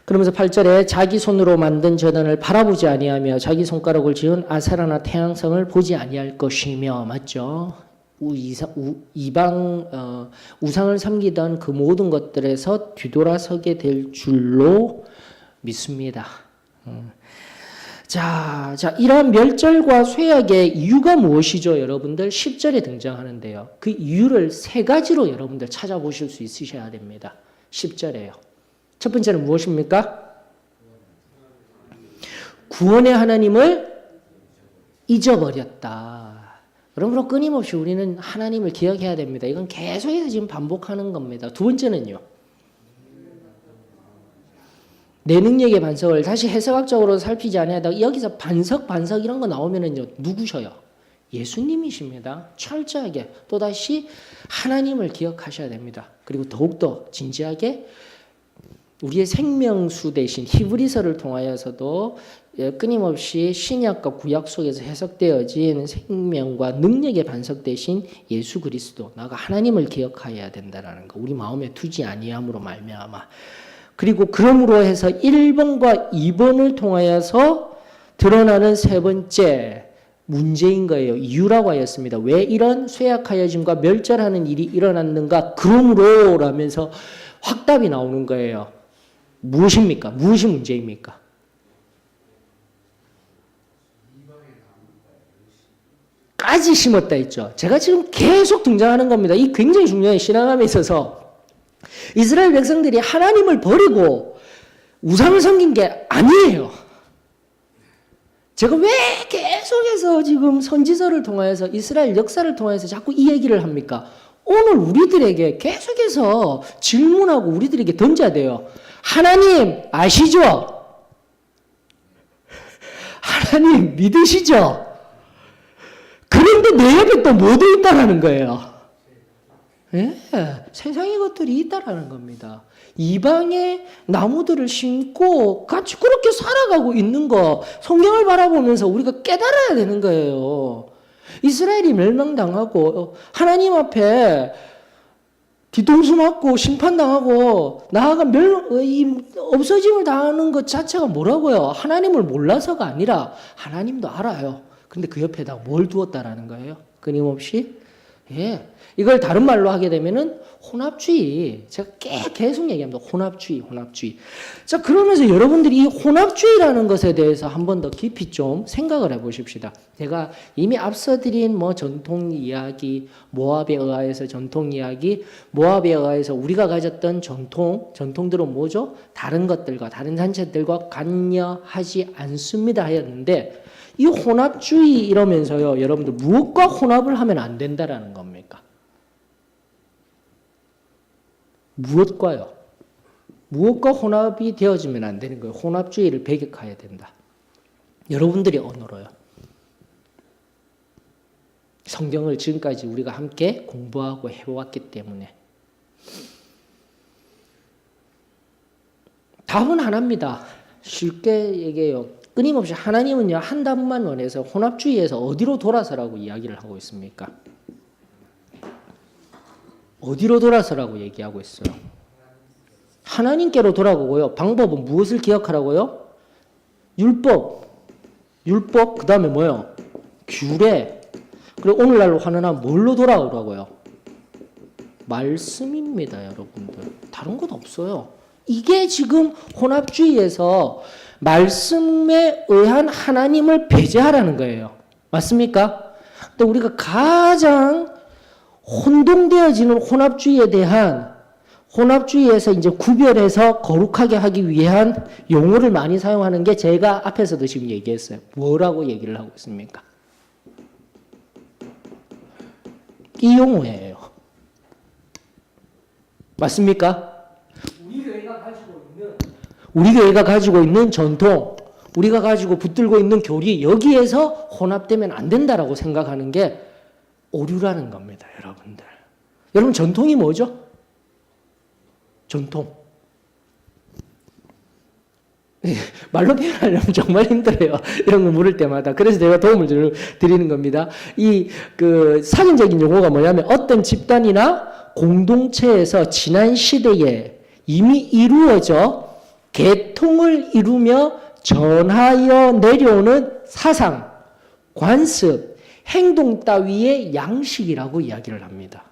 그러면서 8절에 자기 손으로 만든 제단을 바라보지 아니하며 자기 손가락을 지은 아세라나 태양성을 보지 아니할 것이며, 맞죠? 우상을 섬기던 그 모든 것들에서 뒤돌아서게 될 줄로 믿습니다. 자, 이러한 멸절과 쇠약의 이유가 무엇이죠, 여러분들? 10절에 등장하는데요. 그 이유를 세 가지로 여러분들 찾아보실 수 있으셔야 됩니다. 10절에요. 첫 번째는 무엇입니까? 구원의 하나님을 잊어버렸다. 그러므로 끊임없이 우리는 하나님을 기억해야 됩니다. 이건 계속해서 지금 반복하는 겁니다. 두 번째는요. 내 능력의 반석을 다시 해석학적으로 살피지 않아도 여기서 반석 이런 거 나오면은요, 누구셔요? 예수님이십니다. 철저하게 또다시 하나님을 기억하셔야 됩니다. 그리고 더욱더 진지하게 우리의 생명수 대신 히브리서를 통하여서도 끊임없이 신약과 구약 속에서 해석되어진 생명과 능력의 반석 대신 예수 그리스도, 나가 하나님을 기억하여야 된다는 거, 우리 마음에 두지 아니함으로 말미암아. 그리고 그러므로 해서 1번과 2번을 통하여서 드러나는 세 번째 문제인 거예요. 이유라고 하였습니다. 왜 이런 쇠약하여짐과 멸절하는 일이 일어났는가? 그러므로 라면서 확답이 나오는 거예요. 무엇입니까? 무엇이 문제입니까? 까지 심었다 했죠. 제가 지금 계속 등장하는 겁니다. 이 굉장히 중요한 신앙함에 있어서 이스라엘 백성들이 하나님을 버리고 우상을 섬긴 게 아니에요. 제가 왜 계속해서 지금 선지서를 통하여서 이스라엘 역사를 통해서 자꾸 이 얘기를 합니까? 오늘 우리들에게 계속해서 질문하고 우리들에게 던져야 돼요. 하나님 아시죠? 하나님 믿으시죠? 그런데 내 옆에 또 뭐도 있다라는 거예요. 예, 세상의 것들이 있다라는 겁니다. 이방의 나무들을 심고 같이 그렇게 살아가고 있는 거 성경을 바라보면서 우리가 깨달아야 되는 거예요. 이스라엘이 멸망당하고 하나님 앞에 뒤통수 맞고 심판당하고 나아가 없어짐을 당하는 것 자체가 뭐라고요? 하나님을 몰라서가 아니라 하나님도 알아요. 근데 그 옆에다 뭘 두었다라는 거예요? 끊임없이. 예. 이걸 다른 말로 하게 되면은 혼합주의. 제가 계속 얘기합니다. 혼합주의. 자, 그러면서 여러분들이 이 혼합주의라는 것에 대해서 한 번 더 깊이 좀 생각을 해 보십시다. 제가 이미 앞서 드린 전통 이야기, 모압에 의하여서 전통 이야기, 모압에 의하여서 우리가 가졌던 전통들은 뭐죠? 다른 것들과, 다른 단체들과 관여하지 않습니다 하였는데, 이 혼합주의 이러면서요, 여러분들 무엇과 혼합을 하면 안 된다라는 겁니까? 무엇과요? 무엇과 혼합이 되어지면 안 되는 거예요? 혼합주의를 배격해야 된다. 여러분들이 언어로요. 성경을 지금까지 우리가 함께 공부하고 해왔기 때문에. 답은 하나입니다. 쉽게 얘기해요. 끊임없이 하나님은요, 한 답만 원해서 혼합주의에서 어디로 돌아서라고 이야기를 하고 있습니까? 어디로 돌아서라고 얘기하고 있어요? 하나님께로 돌아가고요. 방법은 무엇을 기억하라고요? 율법, 그 다음에 뭐요? 규례. 그리고 오늘날로 하느나 뭘로 돌아오라고요? 말씀입니다, 여러분들. 다른 것 없어요. 이게 지금 혼합주의에서 말씀에 의한 하나님을 배제하라는 거예요. 맞습니까? 근데 우리가 가장 혼동되어지는 혼합주의에서 이제 구별해서 거룩하게 하기 위한 용어를 많이 사용하는 게 제가 앞에서도 지금 얘기했어요. 뭐라고 얘기를 하고 있습니까? 이 용어예요. 맞습니까? 우리 교회가 가지고 있는 전통, 우리가 가지고 붙들고 있는 교리, 여기에서 혼합되면 안 된다라고 생각하는 게 오류라는 겁니다, 여러분들. 여러분, 전통이 뭐죠? 전통. 말로 표현하려면 정말 힘들어요. 이런 거 물을 때마다. 그래서 제가 도움을 드리는 겁니다. 사전적인 용어가 뭐냐면 어떤 집단이나 공동체에서 지난 시대에 이미 이루어져 계통을 이루며 전하여 내려오는 사상, 관습, 행동 따위의 양식이라고 이야기를 합니다.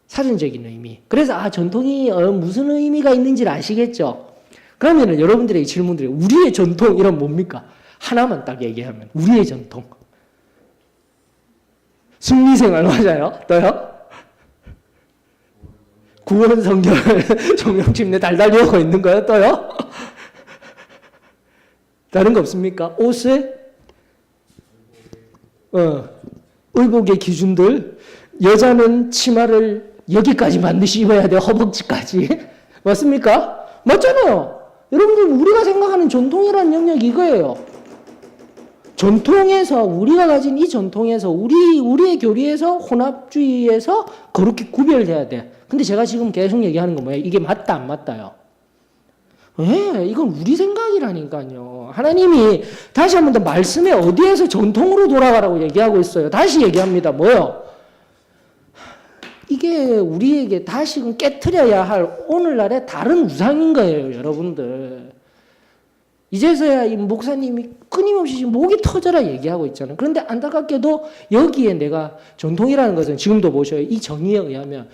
사전적인 의미. 그래서 전통이 무슨 의미가 있는지를 아시겠죠? 그러면 여러분들에게 질문드려요. 우리의 전통 이런 뭡니까? 하나만 딱 얘기하면 우리의 전통. 승리생활 맞아요? 또요? 구원 성결 종용침내 달달 외우고 있는 거요? 또요? 다른 거 없습니까? 옷에 의복의 기준들, 여자는 치마를 여기까지 반드시 입어야 돼, 허벅지까지. 맞습니까? 맞잖아요. 여러분들, 우리가 생각하는 전통이라는 영역이 이거예요. 전통에서, 우리가 가진 이 전통에서, 우리의 교리에서, 혼합주의에서 그렇게 구별돼야 돼. 근데 제가 지금 계속 얘기하는 건 뭐예요? 이게 맞다, 안 맞다요? 예, 이건 우리 생각이라니까요. 하나님이 다시 한 번 더 말씀에 어디에서 전통으로 돌아가라고 얘기하고 있어요. 다시 얘기합니다. 뭐요? 이게 우리에게 다시금 깨트려야 할 오늘날의 다른 우상인 거예요, 여러분들. 이제서야 이 목사님이 끊임없이 지금 목이 터져라 얘기하고 있잖아요. 그런데 안타깝게도 여기에 내가 전통이라는 것은 지금도 보셔요. 이 정의에 의하면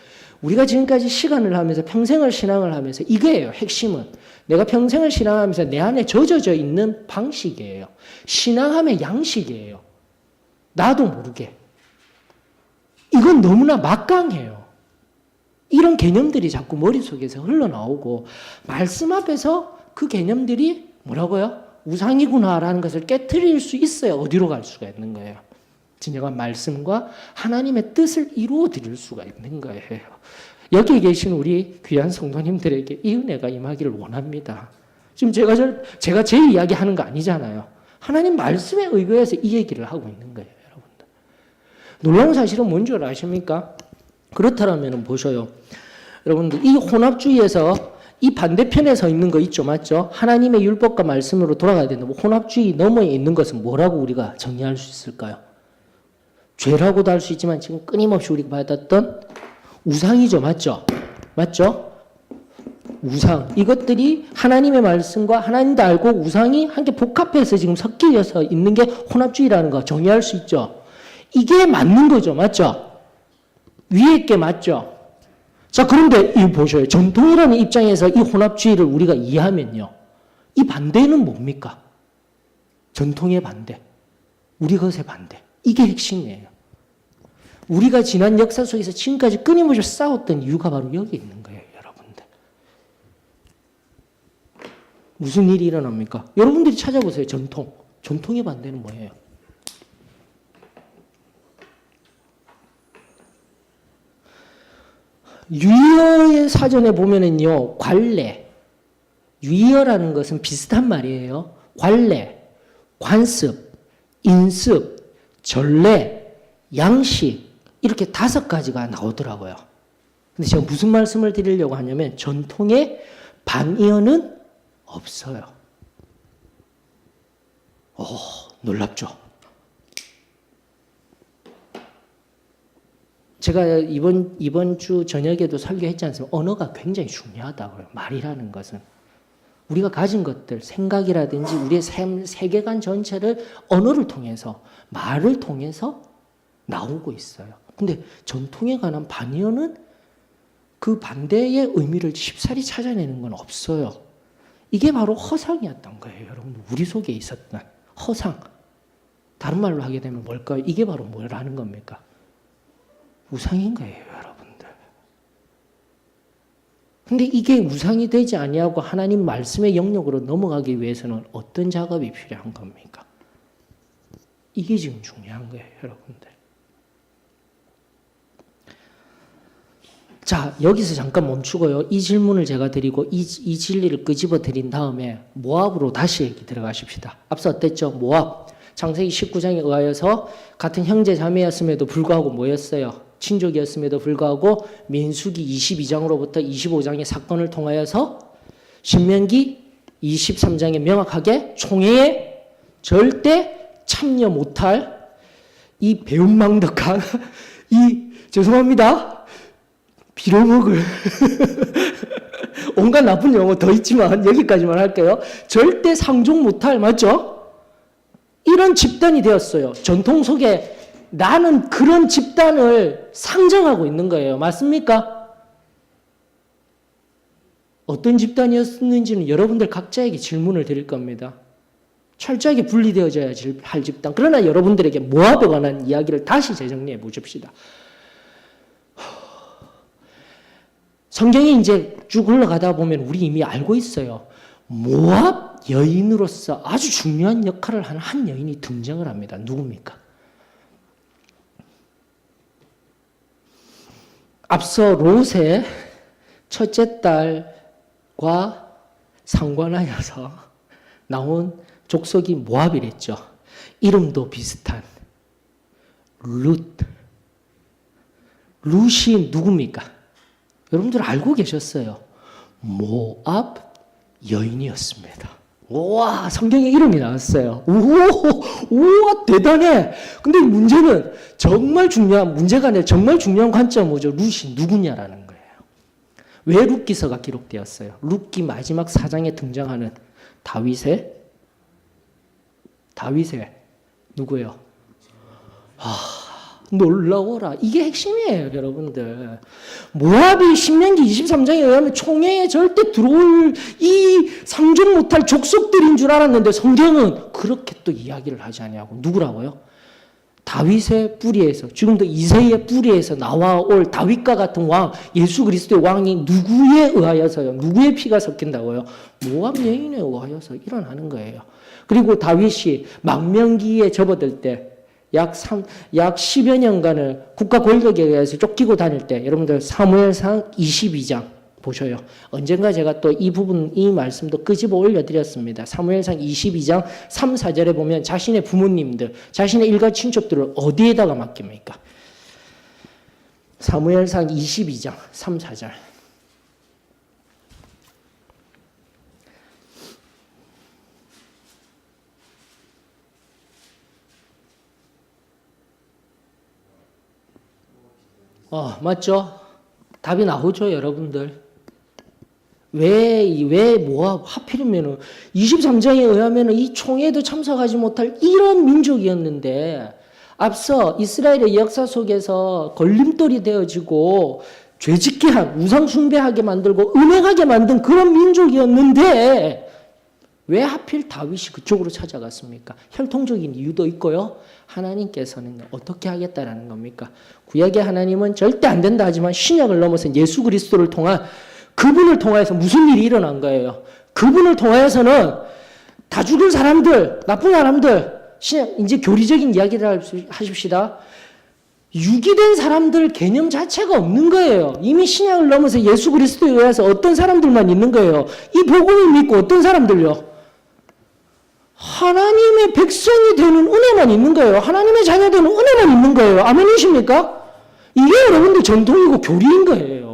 우리가 지금까지 시간을 하면서 평생을 신앙을 하면서 이거예요. 핵심은. 내가 평생을 신앙하면서 내 안에 젖어져 있는 방식이에요. 신앙함의 양식이에요. 나도 모르게. 이건 너무나 막강해요. 이런 개념들이 자꾸 머릿속에서 흘러나오고 말씀 앞에서 그 개념들이 뭐라고요? 우상이구나라는 것을 깨트릴 수 있어야 어디로 갈 수가 있는 거예요. 진정한 말씀과 하나님의 뜻을 이루어 드릴 수가 있는 거예요. 여기 계신 우리 귀한 성도님들에게 이 은혜가 임하기를 원합니다. 지금 제가 제 이야기 하는 거 아니잖아요. 하나님 말씀에 의거해서 이 얘기를 하고 있는 거예요, 여러분들. 놀라운 사실은 뭔지 아십니까? 그렇다면 보셔요. 여러분들, 이 혼합주의에서 이 반대편에 서 있는 거 있죠, 맞죠? 하나님의 율법과 말씀으로 돌아가야 된다. 혼합주의 너머에 있는 것은 뭐라고 우리가 정의할 수 있을까요? 죄라고도 할 수 있지만 지금 끊임없이 우리가 받았던 우상이죠, 맞죠? 맞죠? 우상. 이것들이 하나님의 말씀과 하나님도 알고 우상이 함께 복합해서 지금 섞여서 있는 게 혼합주의라는 거 정의할 수 있죠. 이게 맞는 거죠, 맞죠? 위에 게 맞죠? 자, 그런데 이 보셔요. 전통이라는 입장에서 이 혼합주의를 우리가 이해하면요. 이 반대는 뭡니까? 전통의 반대. 우리 것의 반대. 이게 핵심이에요. 우리가 지난 역사 속에서 지금까지 끊임없이 싸웠던 이유가 바로 여기 있는 거예요, 여러분들. 무슨 일이 일어납니까? 여러분들이 찾아보세요, 전통. 전통의 반대는 뭐예요? 유희어의 사전에 보면은요, 관례. 유희어라는 것은 비슷한 말이에요. 관례, 관습, 인습, 전례, 양식, 이렇게 5가지가 나오더라고요. 근데 제가 무슨 말씀을 드리려고 하냐면, 전통의 반이어는 없어요. 놀랍죠? 제가 이번 주 저녁에도 설교했지 않습니까? 언어가 굉장히 중요하다고요. 말이라는 것은. 우리가 가진 것들, 생각이라든지 우리의 세계관 전체를 언어를 통해서, 말을 통해서 나오고 있어요. 근데 전통에 관한 반의어는 그 반대의 의미를 쉽사리 찾아내는 건 없어요. 이게 바로 허상이었던 거예요, 여러분. 우리 속에 있었던 허상. 다른 말로 하게 되면 뭘까요? 이게 바로 뭐라는 겁니까? 우상인 거예요, 여러분들. 근데 이게 우상이 되지 아니하고 하나님 말씀의 영역으로 넘어가기 위해서는 어떤 작업이 필요한 겁니까? 이게 지금 중요한 거예요, 여러분들. 자, 여기서 잠깐 멈추고요. 이 질문을 제가 드리고 이 진리를 끄집어 드린 다음에 모압으로 다시 얘기 들어가십시다. 앞서 어땠죠? 모압. 창세기 19장에 의하여서 같은 형제 자매였음에도 불구하고 뭐였어요? 친족이었음에도 불구하고 민수기 22장으로부터 25장의 사건을 통하여서 신명기 23장에 명확하게 총회에 절대 참여 못할 이 배은망덕한 죄송합니다. 빌어먹을 온갖 나쁜 용어 더 있지만 여기까지만 할게요. 절대 상종 못할, 맞죠? 이런 집단이 되었어요. 전통 속에 나는 그런 집단을 상정하고 있는 거예요. 맞습니까? 어떤 집단이었는지는 여러분들 각자에게 질문을 드릴 겁니다. 철저하게 분리되어져야 할 집단. 그러나 여러분들에게 모압에 관한 이야기를 다시 재정리해 보십시다. 성경이 이제 쭉 흘러가다 보면 우리 이미 알고 있어요. 모압 여인으로서 아주 중요한 역할을 하는 한 여인이 등장을 합니다. 누굽니까? 앞서 롯의 첫째 딸과 상관하여서 나온 족속이 모압이랬죠. 이름도 비슷한 룻. 룻이 누굽니까? 여러분들 알고 계셨어요. 모압 여인이었습니다. 와, 성경에 이름이 나왔어요. 우와, 대단해. 근데 문제는 정말 중요한 문제가 아니라 정말 중요한 관점은 뭐죠? 룻이 누구냐라는 거예요. 왜 룻기서가 기록되었어요? 룻기 마지막 4장에 등장하는 다윗의 누구예요? 놀라워라. 이게 핵심이에요, 여러분들. 모압이 신명기 23장에 의하면 총회에 절대 들어올 이 상종 못할 족속들인 줄 알았는데 성경은 그렇게 또 이야기를 하지 않냐고. 누구라고요? 다윗의 뿌리에서, 지금도 이새의 뿌리에서 나와올 다윗과 같은 왕, 예수 그리스도의 왕이 누구에 의하여서요? 누구의 피가 섞인다고요? 모압 여인에 의하여서 일어나는 거예요. 그리고 다윗이 망명기에 접어들 때 약 10여 년간을 국가 권력에 의해서 쫓기고 다닐 때 여러분들 사무엘상 22장 보셔요. 언젠가 제가 또 이 부분, 이 말씀도 끄집어 올려드렸습니다. 사무엘상 22장 3, 4절에 보면 자신의 부모님들, 자신의 일가 친척들을 어디에다가 맡깁니까? 사무엘상 22장 3, 4절. 맞죠? 답이 나오죠, 여러분들. 왜 모압 하필이면은 23장에 의하면은 이 총회에도 참석하지 못할 이런 민족이었는데 앞서 이스라엘의 역사 속에서 걸림돌이 되어지고 죄짓게 한 우상 숭배하게 만들고 음행하게 만든 그런 민족이었는데 왜 하필 다윗이 그쪽으로 찾아갔습니까? 혈통적인 이유도 있고요. 하나님께서는 어떻게 하겠다라는 겁니까? 구약의 하나님은 절대 안 된다 하지만 신약을 넘어서 예수 그리스도를 통한 그분을 통해서 무슨 일이 일어난 거예요? 그분을 통해서는 다 죽은 사람들, 나쁜 사람들, 이제 교리적인 이야기를 하십시다. 유기된 사람들 개념 자체가 없는 거예요. 이미 신약을 넘어서 예수 그리스도에 의해서 어떤 사람들만 있는 거예요. 이 복음을 믿고 어떤 사람들요? 하나님의 백성이 되는 은혜만 있는 거예요. 하나님의 자녀 되는 은혜만 있는 거예요. 아멘이십니까? 이게 여러분들 전통이고 교리인 거예요.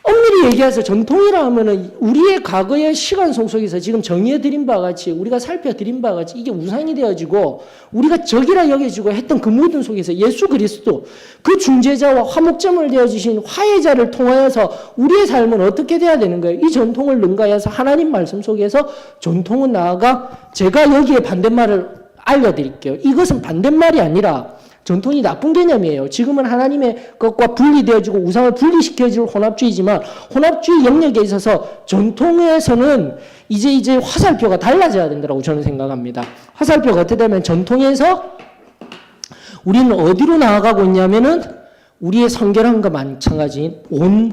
엄밀히 얘기해서 전통이라 하면은 우리의 과거의 시간 속에서 지금 정의해드린 바와 같이 우리가 살펴드린 바와 같이 이게 우상이 되어지고 우리가 적이라 여겨지고 했던 그 모든 속에서 예수 그리스도 그 중재자와 화목제물 되어주신 화해자를 통하여서 우리의 삶은 어떻게 돼야 되는 거예요? 이 전통을 능가해서 하나님 말씀 속에서 전통은 나아가 제가 여기에 반대말을 알려드릴게요. 이것은 반대말이 아니라 전통이 나쁜 개념이에요. 지금은 하나님의 것과 분리되어지고 우상을 분리시켜줄 혼합주의지만 혼합주의 영역에 있어서 전통에서는 이제 화살표가 달라져야 된다고 저는 생각합니다. 화살표가 어떻게 되면 전통에서 우리는 어디로 나아가고 있냐면은 우리의 성결함과 마찬가지인 온전함으로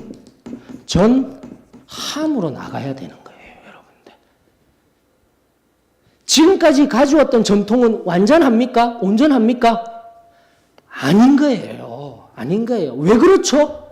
나가야 되는 거예요, 여러분들. 지금까지 가져왔던 전통은 완전합니까? 온전합니까? 아닌 거예요. 아닌 거예요. 왜 그렇죠?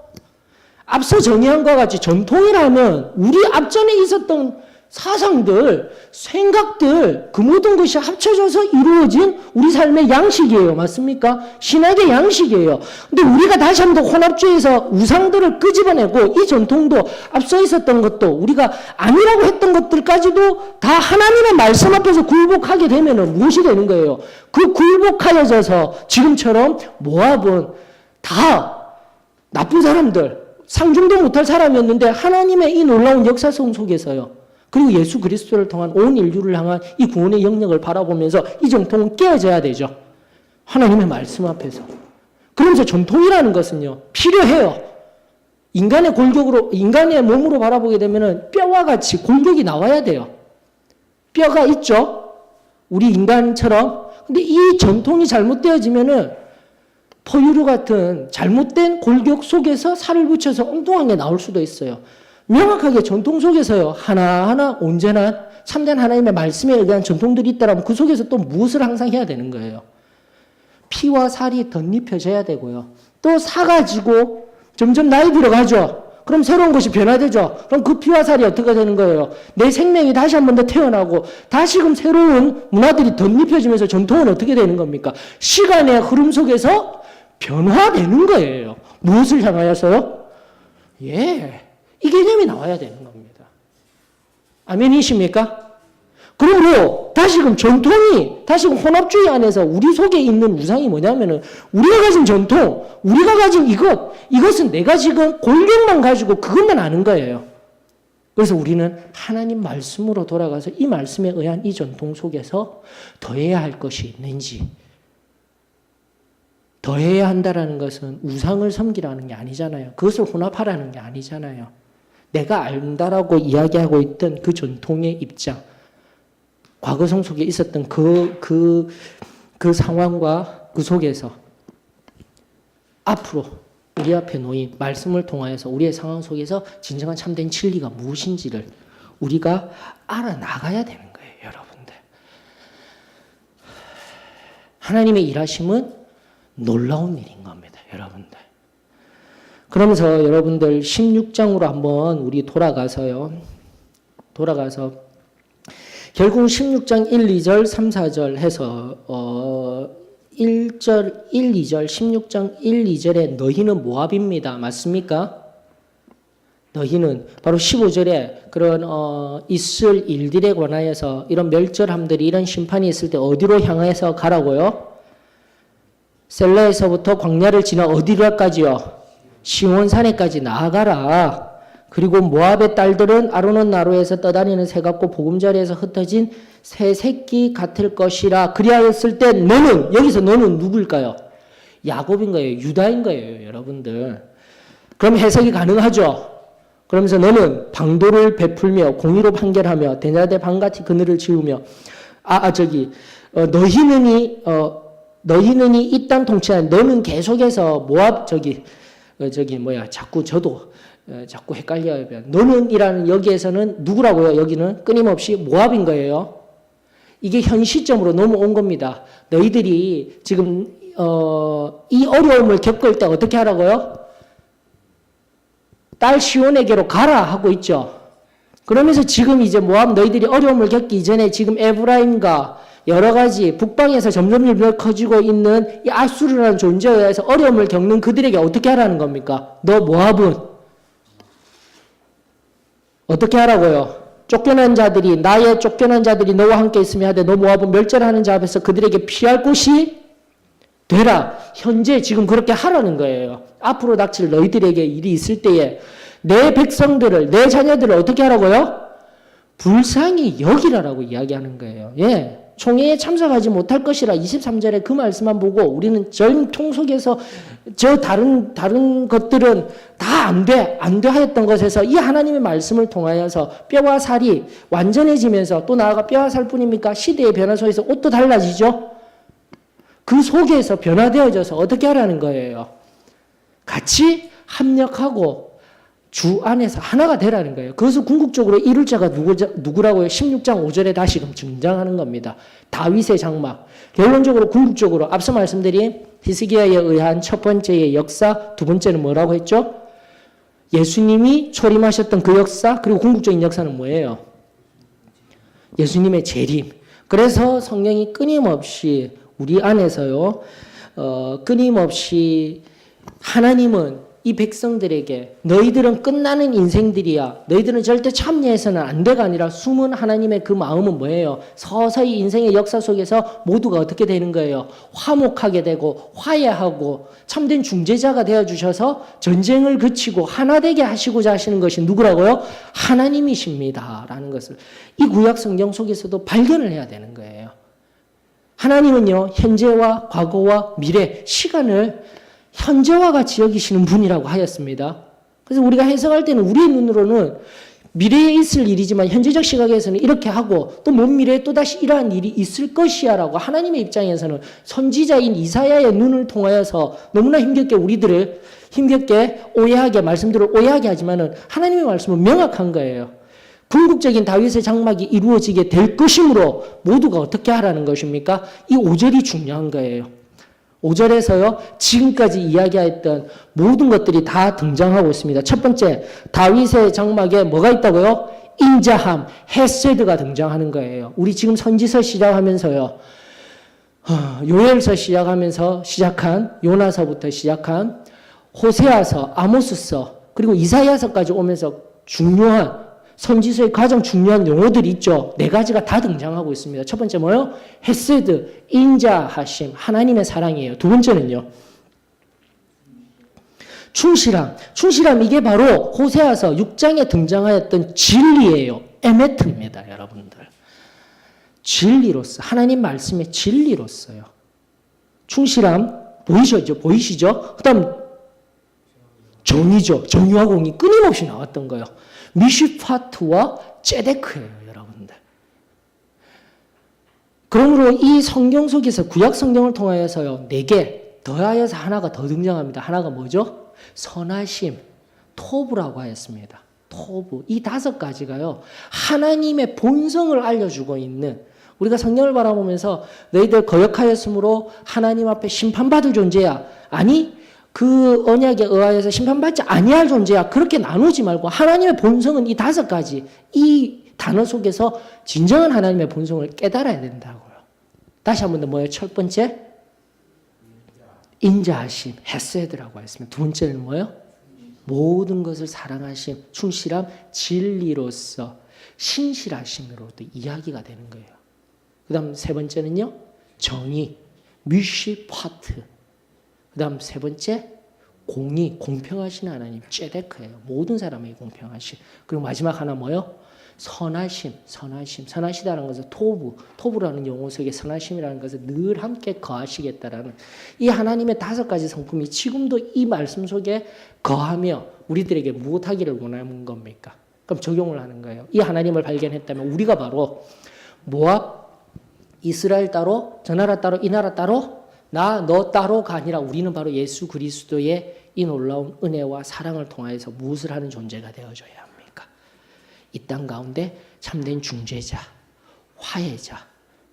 앞서 정의한 것과 같이 전통이라면 우리 앞전에 있었던 사상들, 생각들, 그 모든 것이 합쳐져서 이루어진 우리 삶의 양식이에요. 맞습니까? 신학의 양식이에요. 근데 우리가 다시 한번 혼합주의에서 우상들을 끄집어내고 이 전통도 앞서 있었던 것도 우리가 아니라고 했던 것들까지도 다 하나님의 말씀 앞에서 굴복하게 되면 무엇이 되는 거예요? 그 굴복하여져서 지금처럼 모압은 다 나쁜 사람들, 상종도 못할 사람이었는데 하나님의 이 놀라운 역사성 속에서요. 그리고 예수 그리스도를 통한 온 인류를 향한 이 구원의 영역을 바라보면서 이 전통은 깨어져야 되죠. 하나님의 말씀 앞에서. 그러면서 전통이라는 것은요, 필요해요. 인간의 골격으로, 인간의 몸으로 바라보게 되면은 뼈와 같이 골격이 나와야 돼요. 뼈가 있죠? 우리 인간처럼. 근데 이 전통이 잘못되어지면은 포유류 같은 잘못된 골격 속에서 살을 붙여서 엉뚱하게 나올 수도 있어요. 명확하게 전통 속에서요, 하나하나 온전한 참된 하나님의 말씀에 의한 전통들이 있다면 그 속에서 또 무엇을 항상 해야 되는 거예요? 피와 살이 덧입혀져야 되고요. 또 사가지고 점점 나이 들어가죠. 그럼 새로운 것이 변화되죠. 그럼 그 피와 살이 어떻게 되는 거예요? 내 생명이 다시 한 번 더 태어나고 다시금 새로운 문화들이 덧입혀지면서 전통은 어떻게 되는 겁니까? 시간의 흐름 속에서 변화되는 거예요. 무엇을 향하여서요? 이 개념이 나와야 되는 겁니다. 아멘이십니까? 그러므로 다시금 전통이, 다시금 혼합주의 안에서 우리 속에 있는 우상이 뭐냐면은 우리가 가진 전통, 우리가 가진 이것은 내가 지금 골격만 가지고 그것만 아는 거예요. 그래서 우리는 하나님 말씀으로 돌아가서 이 말씀에 의한 이 전통 속에서 더해야 할 것이 있는지, 더해야 한다라는 것은 우상을 섬기라는 게 아니잖아요. 그것을 혼합하라는 게 아니잖아요. 내가 안다라고 이야기하고 있던 그 전통의 입장, 과거성 속에 있었던 그 상황과 그 속에서 앞으로 우리 앞에 놓인 말씀을 통하여서 우리의 상황 속에서 진정한 참된 진리가 무엇인지를 우리가 알아나가야 되는 거예요, 여러분들. 하나님의 일하심은 놀라운 일인 겁니다, 여러분들. 그러면서 여러분들 16장으로 한번 우리 돌아가서 결국 16장 1, 2절, 3, 4절 해서 1절, 1, 2절, 16장 1, 2절에 너희는 모압입니다. 맞습니까? 너희는 바로 15절에 그런 있을 일들에 관하여서 이런 멸절함들이 이런 심판이 있을 때 어디로 향해서 가라고요? 셀라에서부터 광야를 지나 어디로까지요? 시온산에까지 나아가라. 그리고 모압의 딸들은 아르논 나루에서 떠다니는 새 같고 보금자리에서 흩어진 새 새끼 같을 것이라. 그리하였을 때 너는, 여기서 너는 누구일까요? 야곱인 거예요. 유다인 거예요, 여러분들. 그럼 해석이 가능하죠? 그러면서 너는 방도를 베풀며 공의로 판결하며 대낮에 밤같이 그늘을 지으며 너희는 이 땅 통치한 너는 계속해서 모압 자꾸 저도 자꾸 헷갈려요. 너는이라는 여기에서는 누구라고요? 여기는 끊임없이 모압인 거예요. 이게 현 시점으로 넘어온 겁니다. 너희들이 지금 이 어려움을 겪을 때 어떻게 하라고요? 딸 시온에게로 가라 하고 있죠. 그러면서 지금 이제 모압 너희들이 어려움을 겪기 이전에 지금 에브라임과 여러 가지 북방에서 점점 커지고 있는 이 아수르라는 존재에 의해서 어려움을 겪는 그들에게 어떻게 하라는 겁니까? 너 모압은 어떻게 하라고요? 나의 쫓겨난 자들이 너와 함께 있으며 하되 너 모압은 멸절하는 자 앞에서 그들에게 피할 곳이 되라. 현재 지금 그렇게 하라는 거예요. 앞으로 닥칠 너희들에게 일이 있을 때에 내 백성들을, 내 자녀들을 어떻게 하라고요? 불쌍히 여기라라고 이야기하는 거예요. 예. 총회에 참석하지 못할 것이라 23절에 그 말씀만 보고 우리는 전통 속에서 다른 것들은 다 안 돼 하였던 것에서 이 하나님의 말씀을 통하여서 뼈와 살이 완전해지면서 또 나아가 뼈와 살뿐입니까? 시대의 변화 속에서 옷도 달라지죠? 그 속에서 변화되어져서 어떻게 하라는 거예요? 같이 합력하고 주 안에서 하나가 되라는 거예요. 그것을 궁극적으로 이룰 자가 누구라고요? 16장 5절에 다시금 등장하는 겁니다. 다윗의 장막. 결론적으로 궁극적으로 앞서 말씀드린 히스기야에 의한 첫 번째의 역사, 두 번째는 뭐라고 했죠? 예수님이 초림하셨던 그 역사, 그리고 궁극적인 역사는 뭐예요? 예수님의 재림. 그래서 성령이 끊임없이 우리 안에서요, 끊임없이 하나님은 이 백성들에게 너희들은 끝나는 인생들이야. 너희들은 절대 참여해서는 안 돼가 아니라 숨은 하나님의 그 마음은 뭐예요? 서서히 인생의 역사 속에서 모두가 어떻게 되는 거예요? 화목하게 되고 화해하고 참된 중재자가 되어주셔서 전쟁을 그치고 하나 되게 하시고자 하시는 것이 누구라고요? 하나님이십니다. 라는 것을 이 구약 성경 속에서도 발견을 해야 되는 거예요. 하나님은요, 현재와 과거와 미래, 시간을 현재와 같이 여기시는 분이라고 하였습니다. 그래서 우리가 해석할 때는 우리의 눈으로는 미래에 있을 일이지만 현재적 시각에서는 이렇게 하고 또 먼 미래에 또다시 이러한 일이 있을 것이야 라고 하나님의 입장에서는 선지자인 이사야의 눈을 통하여서 너무나 우리들을 힘겹게 오해하게 말씀들을 오해하게 하지만은 하나님의 말씀은 명확한 거예요. 궁극적인 다윗의 장막이 이루어지게 될 것이므로 모두가 어떻게 하라는 것입니까? 이 5절이 중요한 거예요. 5절에서요, 지금까지 이야기했던 모든 것들이 다 등장하고 있습니다. 첫 번째, 다윗의 장막에 뭐가 있다고요? 인자함, 헤세드가 등장하는 거예요. 우리 지금 선지서 시작하면서요, 요엘서 시작한, 요나서부터 시작한 호세아서, 아모스서, 그리고 이사야서까지 오면서 중요한 선지서의 가장 중요한 용어들이 있죠. 4가지가 다 등장하고 있습니다. 첫 번째 뭐요? 헤세드, 인자하심, 하나님의 사랑이에요. 두 번째는요, 충실함 이게 바로 호세아서 6장에 등장하였던 진리예요. 에메트입니다, 여러분들. 진리로서, 하나님 말씀의 진리로서요. 충실함, 보이시죠? 그 다음 정의죠. 정의와 공이 끊임없이 나왔던 거예요. 미슈파트와 ጼ데크예요, 여러분들. 그러므로 이 성경 속에서 구약 성경을 통하여서요, 4개 더하여서 하나가 더 등장합니다. 하나가 뭐죠? 선하심, 토브라고 하였습니다. 토브. 이 5가지가요, 하나님의 본성을 알려주고 있는, 우리가 성경을 바라보면서 너희들 거역하였으므로 하나님 앞에 심판받을 존재야. 아니, 그 언약에 의하여서 심판받지 아니할 존재야. 그렇게 나누지 말고 하나님의 본성은 이 5가지, 이 단어 속에서 진정한 하나님의 본성을 깨달아야 된다고요. 다시 한 번 더 뭐예요? 첫 번째, 인자하심, 헤세드라고 했습니다. 두 번째는 뭐예요? 모든 것을 사랑하심, 충실함, 진리로서 신실하심으로도 이야기가 되는 거예요. 그 다음 3번째는요, 정의, 미시파트. 그 다음 3번째, 공의, 공평하신 하나님, ጼ데크예요. 모든 사람에게 공평하심. 그리고 마지막 하나 뭐예요? 선하심. 선하시다는 것은 토브라는 용어 속에 선하심이라는 것은 늘 함께 거하시겠다라는 이 하나님의 5가지 성품이 지금도 이 말씀 속에 거하며 우리들에게 무엇하기를 원하는 겁니까? 그럼 적용을 하는 거예요. 이 하나님을 발견했다면 우리가 바로 모압, 이스라엘 따로, 저 나라 따로, 이 나라 따로, 너 따로가 아니라 우리는 바로 예수 그리스도의 이 놀라운 은혜와 사랑을 통하여서 무엇을 하는 존재가 되어줘야 합니까? 이 땅 가운데 참된 중재자, 화해자,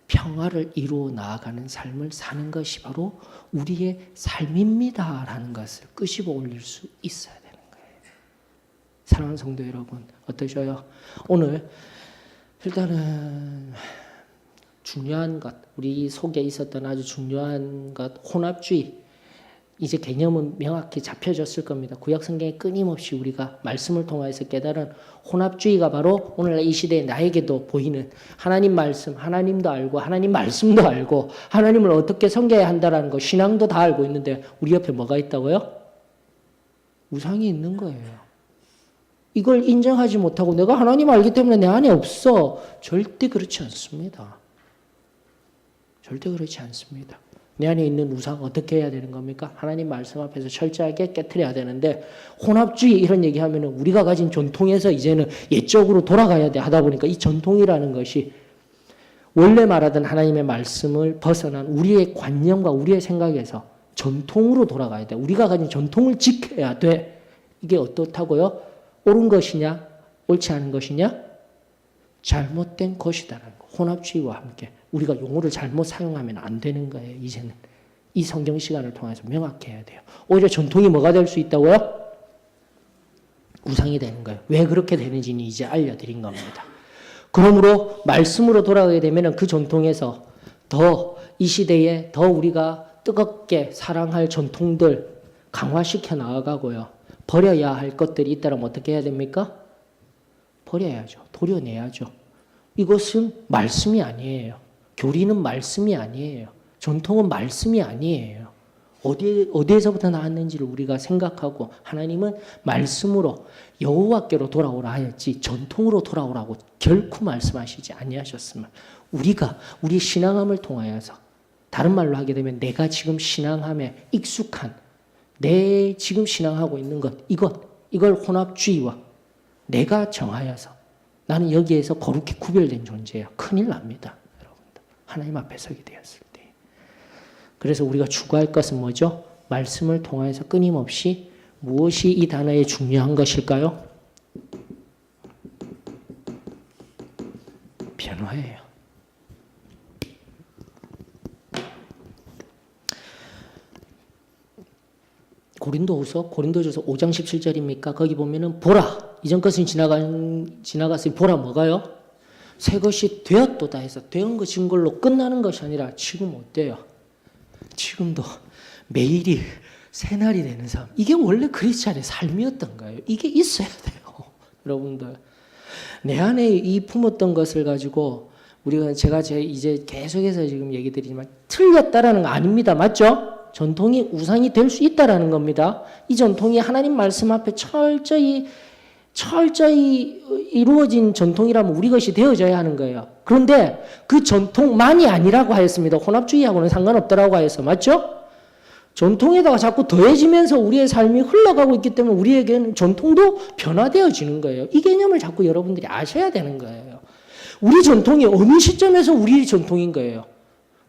평화를 이루어 나아가는 삶을 사는 것이 바로 우리의 삶입니다라는 것을 끄집어 올릴 수 있어야 되는 거예요. 사랑하는 성도 여러분, 어떠셔요? 오늘 일단은 중요한 것, 우리 속에 있었던 아주 중요한 것, 혼합주의. 이제 개념은 명확히 잡혀졌을 겁니다. 구약 성경에 끊임없이 우리가 말씀을 통해서 깨달은 혼합주의가 바로 오늘날 이 시대에 나에게도 보이는 하나님 말씀, 하나님도 알고 하나님 말씀도 알고 하나님을 어떻게 섬겨야 한다라는 거, 신앙도 다 알고 있는데 우리 옆에 뭐가 있다고요? 우상이 있는 거예요. 이걸 인정하지 못하고 내가 하나님 알기 때문에 내 안에 없어. 절대 그렇지 않습니다. 절대 그렇지 않습니다. 내 안에 있는 우상 어떻게 해야 되는 겁니까? 하나님 말씀 앞에서 철저하게 깨트려야 되는데 혼합주의 이런 얘기하면 우리가 가진 전통에서 이제는 옛적으로 돌아가야 돼 하다 보니까 이 전통이라는 것이 원래 말하던 하나님의 말씀을 벗어난 우리의 관념과 우리의 생각에서 전통으로 돌아가야 돼. 우리가 가진 전통을 지켜야 돼. 이게 어떻다고요? 옳은 것이냐? 옳지 않은 것이냐? 잘못된 것이다라는 거. 혼합주의와 함께 우리가 용어를 잘못 사용하면 안 되는 거예요. 이제는 이 성경 시간을 통해서 명확히 해야 돼요. 오히려 전통이 뭐가 될 수 있다고요? 우상이 되는 거예요. 왜 그렇게 되는지는 이제 알려드린 겁니다. 그러므로 말씀으로 돌아가게 되면 그 전통에서 더 이 시대에 더 우리가 뜨겁게 사랑할 전통들 강화시켜 나아가고요. 버려야 할 것들이 있다면 어떻게 해야 됩니까? 버려야죠. 도려내야죠. 이것은 말씀이 아니에요. 교리는 말씀이 아니에요. 전통은 말씀이 아니에요. 어디에서부터 나왔는지를 우리가 생각하고 하나님은 말씀으로 여호와께로 돌아오라 하였지 전통으로 돌아오라고 결코 말씀하시지 아니하셨으면 우리가 우리 신앙함을 통하여서 다른 말로 하게 되면 내가 지금 신앙함에 익숙한 내 지금 신앙하고 있는 것 이걸 혼합주의와 내가 정하여서 나는 여기에서 거룩히 구별된 존재야. 큰일 납니다. 여러분들. 하나님 앞에 서게 되었을 때. 그래서 우리가 추구할 것은 뭐죠? 말씀을 통해서 끊임없이 무엇이 이 단어에 중요한 것일까요? 변화예요. 고린도전서 5장 17절입니까? 거기 보면은 보라 이전 것은 지나갔으니 보라 뭐가요? 새 것이 되었도다 해서 된 것인 걸로 끝나는 것이 아니라 지금 어때요? 지금도 매일이 새날이 되는 삶. 이게 원래 크리스찬의 삶이었던 거예요. 이게 있어야 돼요. 여러분들. 내 안에 이 품었던 것을 가지고 제가 이제 계속해서 지금 얘기 드리지만 틀렸다라는 거 아닙니다. 맞죠? 전통이 우상이 될 수 있다라는 겁니다. 이 전통이 하나님 말씀 앞에 철저히 이루어진 전통이라면 우리 것이 되어져야 하는 거예요. 그런데 그 전통만이 아니라고 하였습니다. 혼합주의하고는 상관없더라고 하였어. 맞죠? 전통에다가 자꾸 더해지면서 우리의 삶이 흘러가고 있기 때문에 우리에게는 전통도 변화되어지는 거예요. 이 개념을 자꾸 여러분들이 아셔야 되는 거예요. 우리 전통이 어느 시점에서 우리 전통인 거예요.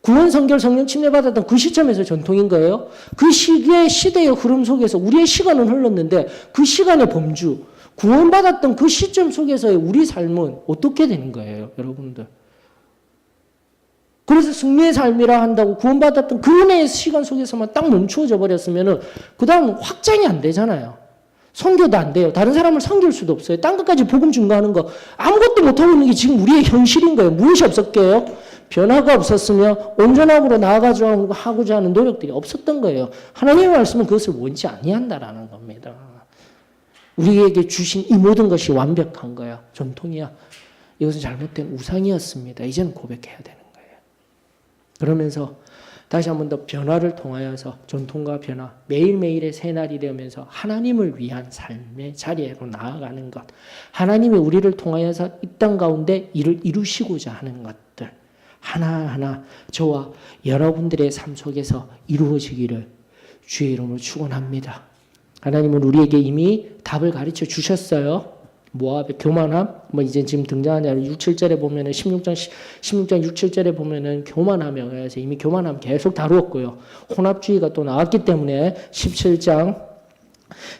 구원, 성결, 성령 침례받았던 그 시점에서 전통인 거예요. 그 시대의 흐름 속에서 우리의 시간은 흘렀는데 그 시간의 범주, 구원받았던 그 시점 속에서의 우리 삶은 어떻게 되는 거예요, 여러분들? 그래서 승리의 삶이라 한다고 구원받았던 그 은혜의 시간 속에서만 딱 멈추어져 버렸으면은 그 다음 확장이 안 되잖아요. 선교도 안 돼요. 다른 사람을 섬길 수도 없어요. 땅 끝까지 복음 증거하는 거 아무것도 못하고 있는 게 지금 우리의 현실인 거예요. 무엇이 없었게요? 변화가 없었으며 온전함으로 나아가고자 하는 노력들이 없었던 거예요. 하나님의 말씀은 그것을 원치 아니한다라는 겁니다. 우리에게 주신 이 모든 것이 완벽한 거야. 전통이야. 이것은 잘못된 우상이었습니다. 이제는 고백해야 되는 거예요. 그러면서 다시 한 번 더 변화를 통하여서 전통과 변화, 매일매일의 새날이 되면서 하나님을 위한 삶의 자리로 나아가는 것, 하나님이 우리를 통하여서 이 땅 가운데 일을 이루시고자 하는 것들 하나하나 저와 여러분들의 삶 속에서 이루어지기를 주의 이름으로 축원합니다. 하나님은 우리에게 이미 답을 가르쳐 주셨어요. 모압의 교만함, 이제 지금 등장하는 6, 7절에 보면은 16장 6, 7절에 보면은 교만함에 의해서 이미 교만함 계속 다루었고요. 혼합주의가 또 나왔기 때문에 17장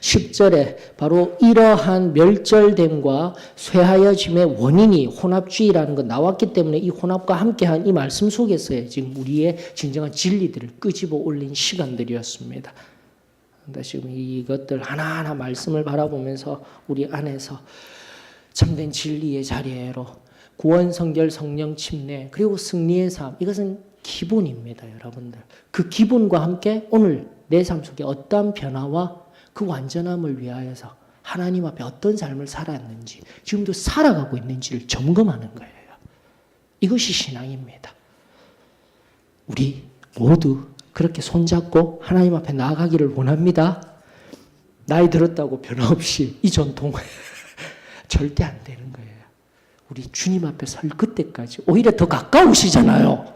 10절에 바로 이러한 멸절됨과 쇠하여짐의 원인이 혼합주의라는 건 나왔기 때문에 이 혼합과 함께한 이 말씀 속에서의 지금 우리의 진정한 진리들을 끄집어 올린 시간들이었습니다. 지금 이것들 하나하나 말씀을 바라보면서 우리 안에서 참된 진리의 자리로 구원, 성결, 성령 침례 그리고 승리의 삶 이것은 기본입니다. 여러분들 그 기본과 함께 오늘 내 삶 속에 어떠한 변화와 그 완전함을 위하여서 하나님 앞에 어떤 삶을 살았는지 지금도 살아가고 있는지를 점검하는 거예요. 이것이 신앙입니다. 우리 모두 그렇게 손잡고 하나님 앞에 나아가기를 원합니다. 나이 들었다고 변함없이 이 전통 절대 안 되는 거예요. 우리 주님 앞에 설 그때까지 오히려 더 가까우시잖아요.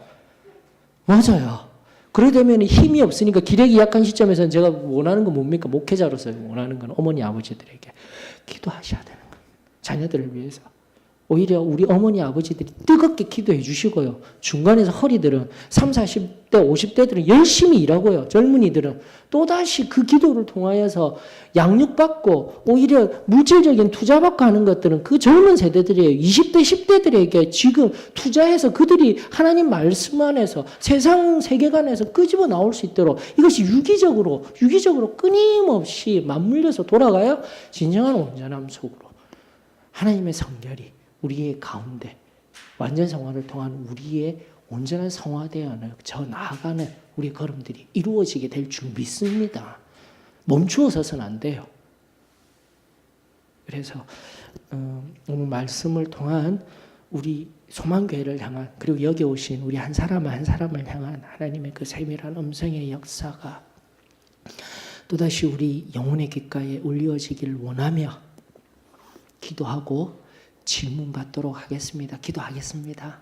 맞아요. 그래 되면 힘이 없으니까 기력이 약한 시점에서는 제가 원하는 건 뭡니까? 목회자로서 원하는 건 어머니 아버지들에게 기도하셔야 되는 거예요. 자녀들을 위해서. 오히려 우리 어머니 아버지들이 뜨겁게 기도해 주시고요. 중간에서 허리들은 30, 40대, 50대들은 열심히 일하고요. 젊은이들은 또다시 그 기도를 통하여서 양육받고 오히려 물질적인 투자받고 하는 것들은 그 젊은 세대들이에요. 20대, 10대들에게 지금 투자해서 그들이 하나님 말씀 안에서 세상 세계관에서 끄집어 나올 수 있도록 이것이 유기적으로 끊임없이 맞물려서 돌아가야 진정한 온전함 속으로 하나님의 성결이 우리의 가운데 완전 성화를 통한 우리의 온전한 성화되어 저 나아가는 우리 걸음들이 이루어지게 될 줄 믿습니다. 멈추어 서서는 안 돼요. 그래서 오늘 말씀을 통한 우리 소망교회를 향한 그리고 여기 오신 우리 한 사람 한 사람을 향한 하나님의 그 세밀한 음성의 역사가 또다시 우리 영혼의 귓가에 울려지기를 원하며 기도하고 질문 받도록 하겠습니다. 기도하겠습니다.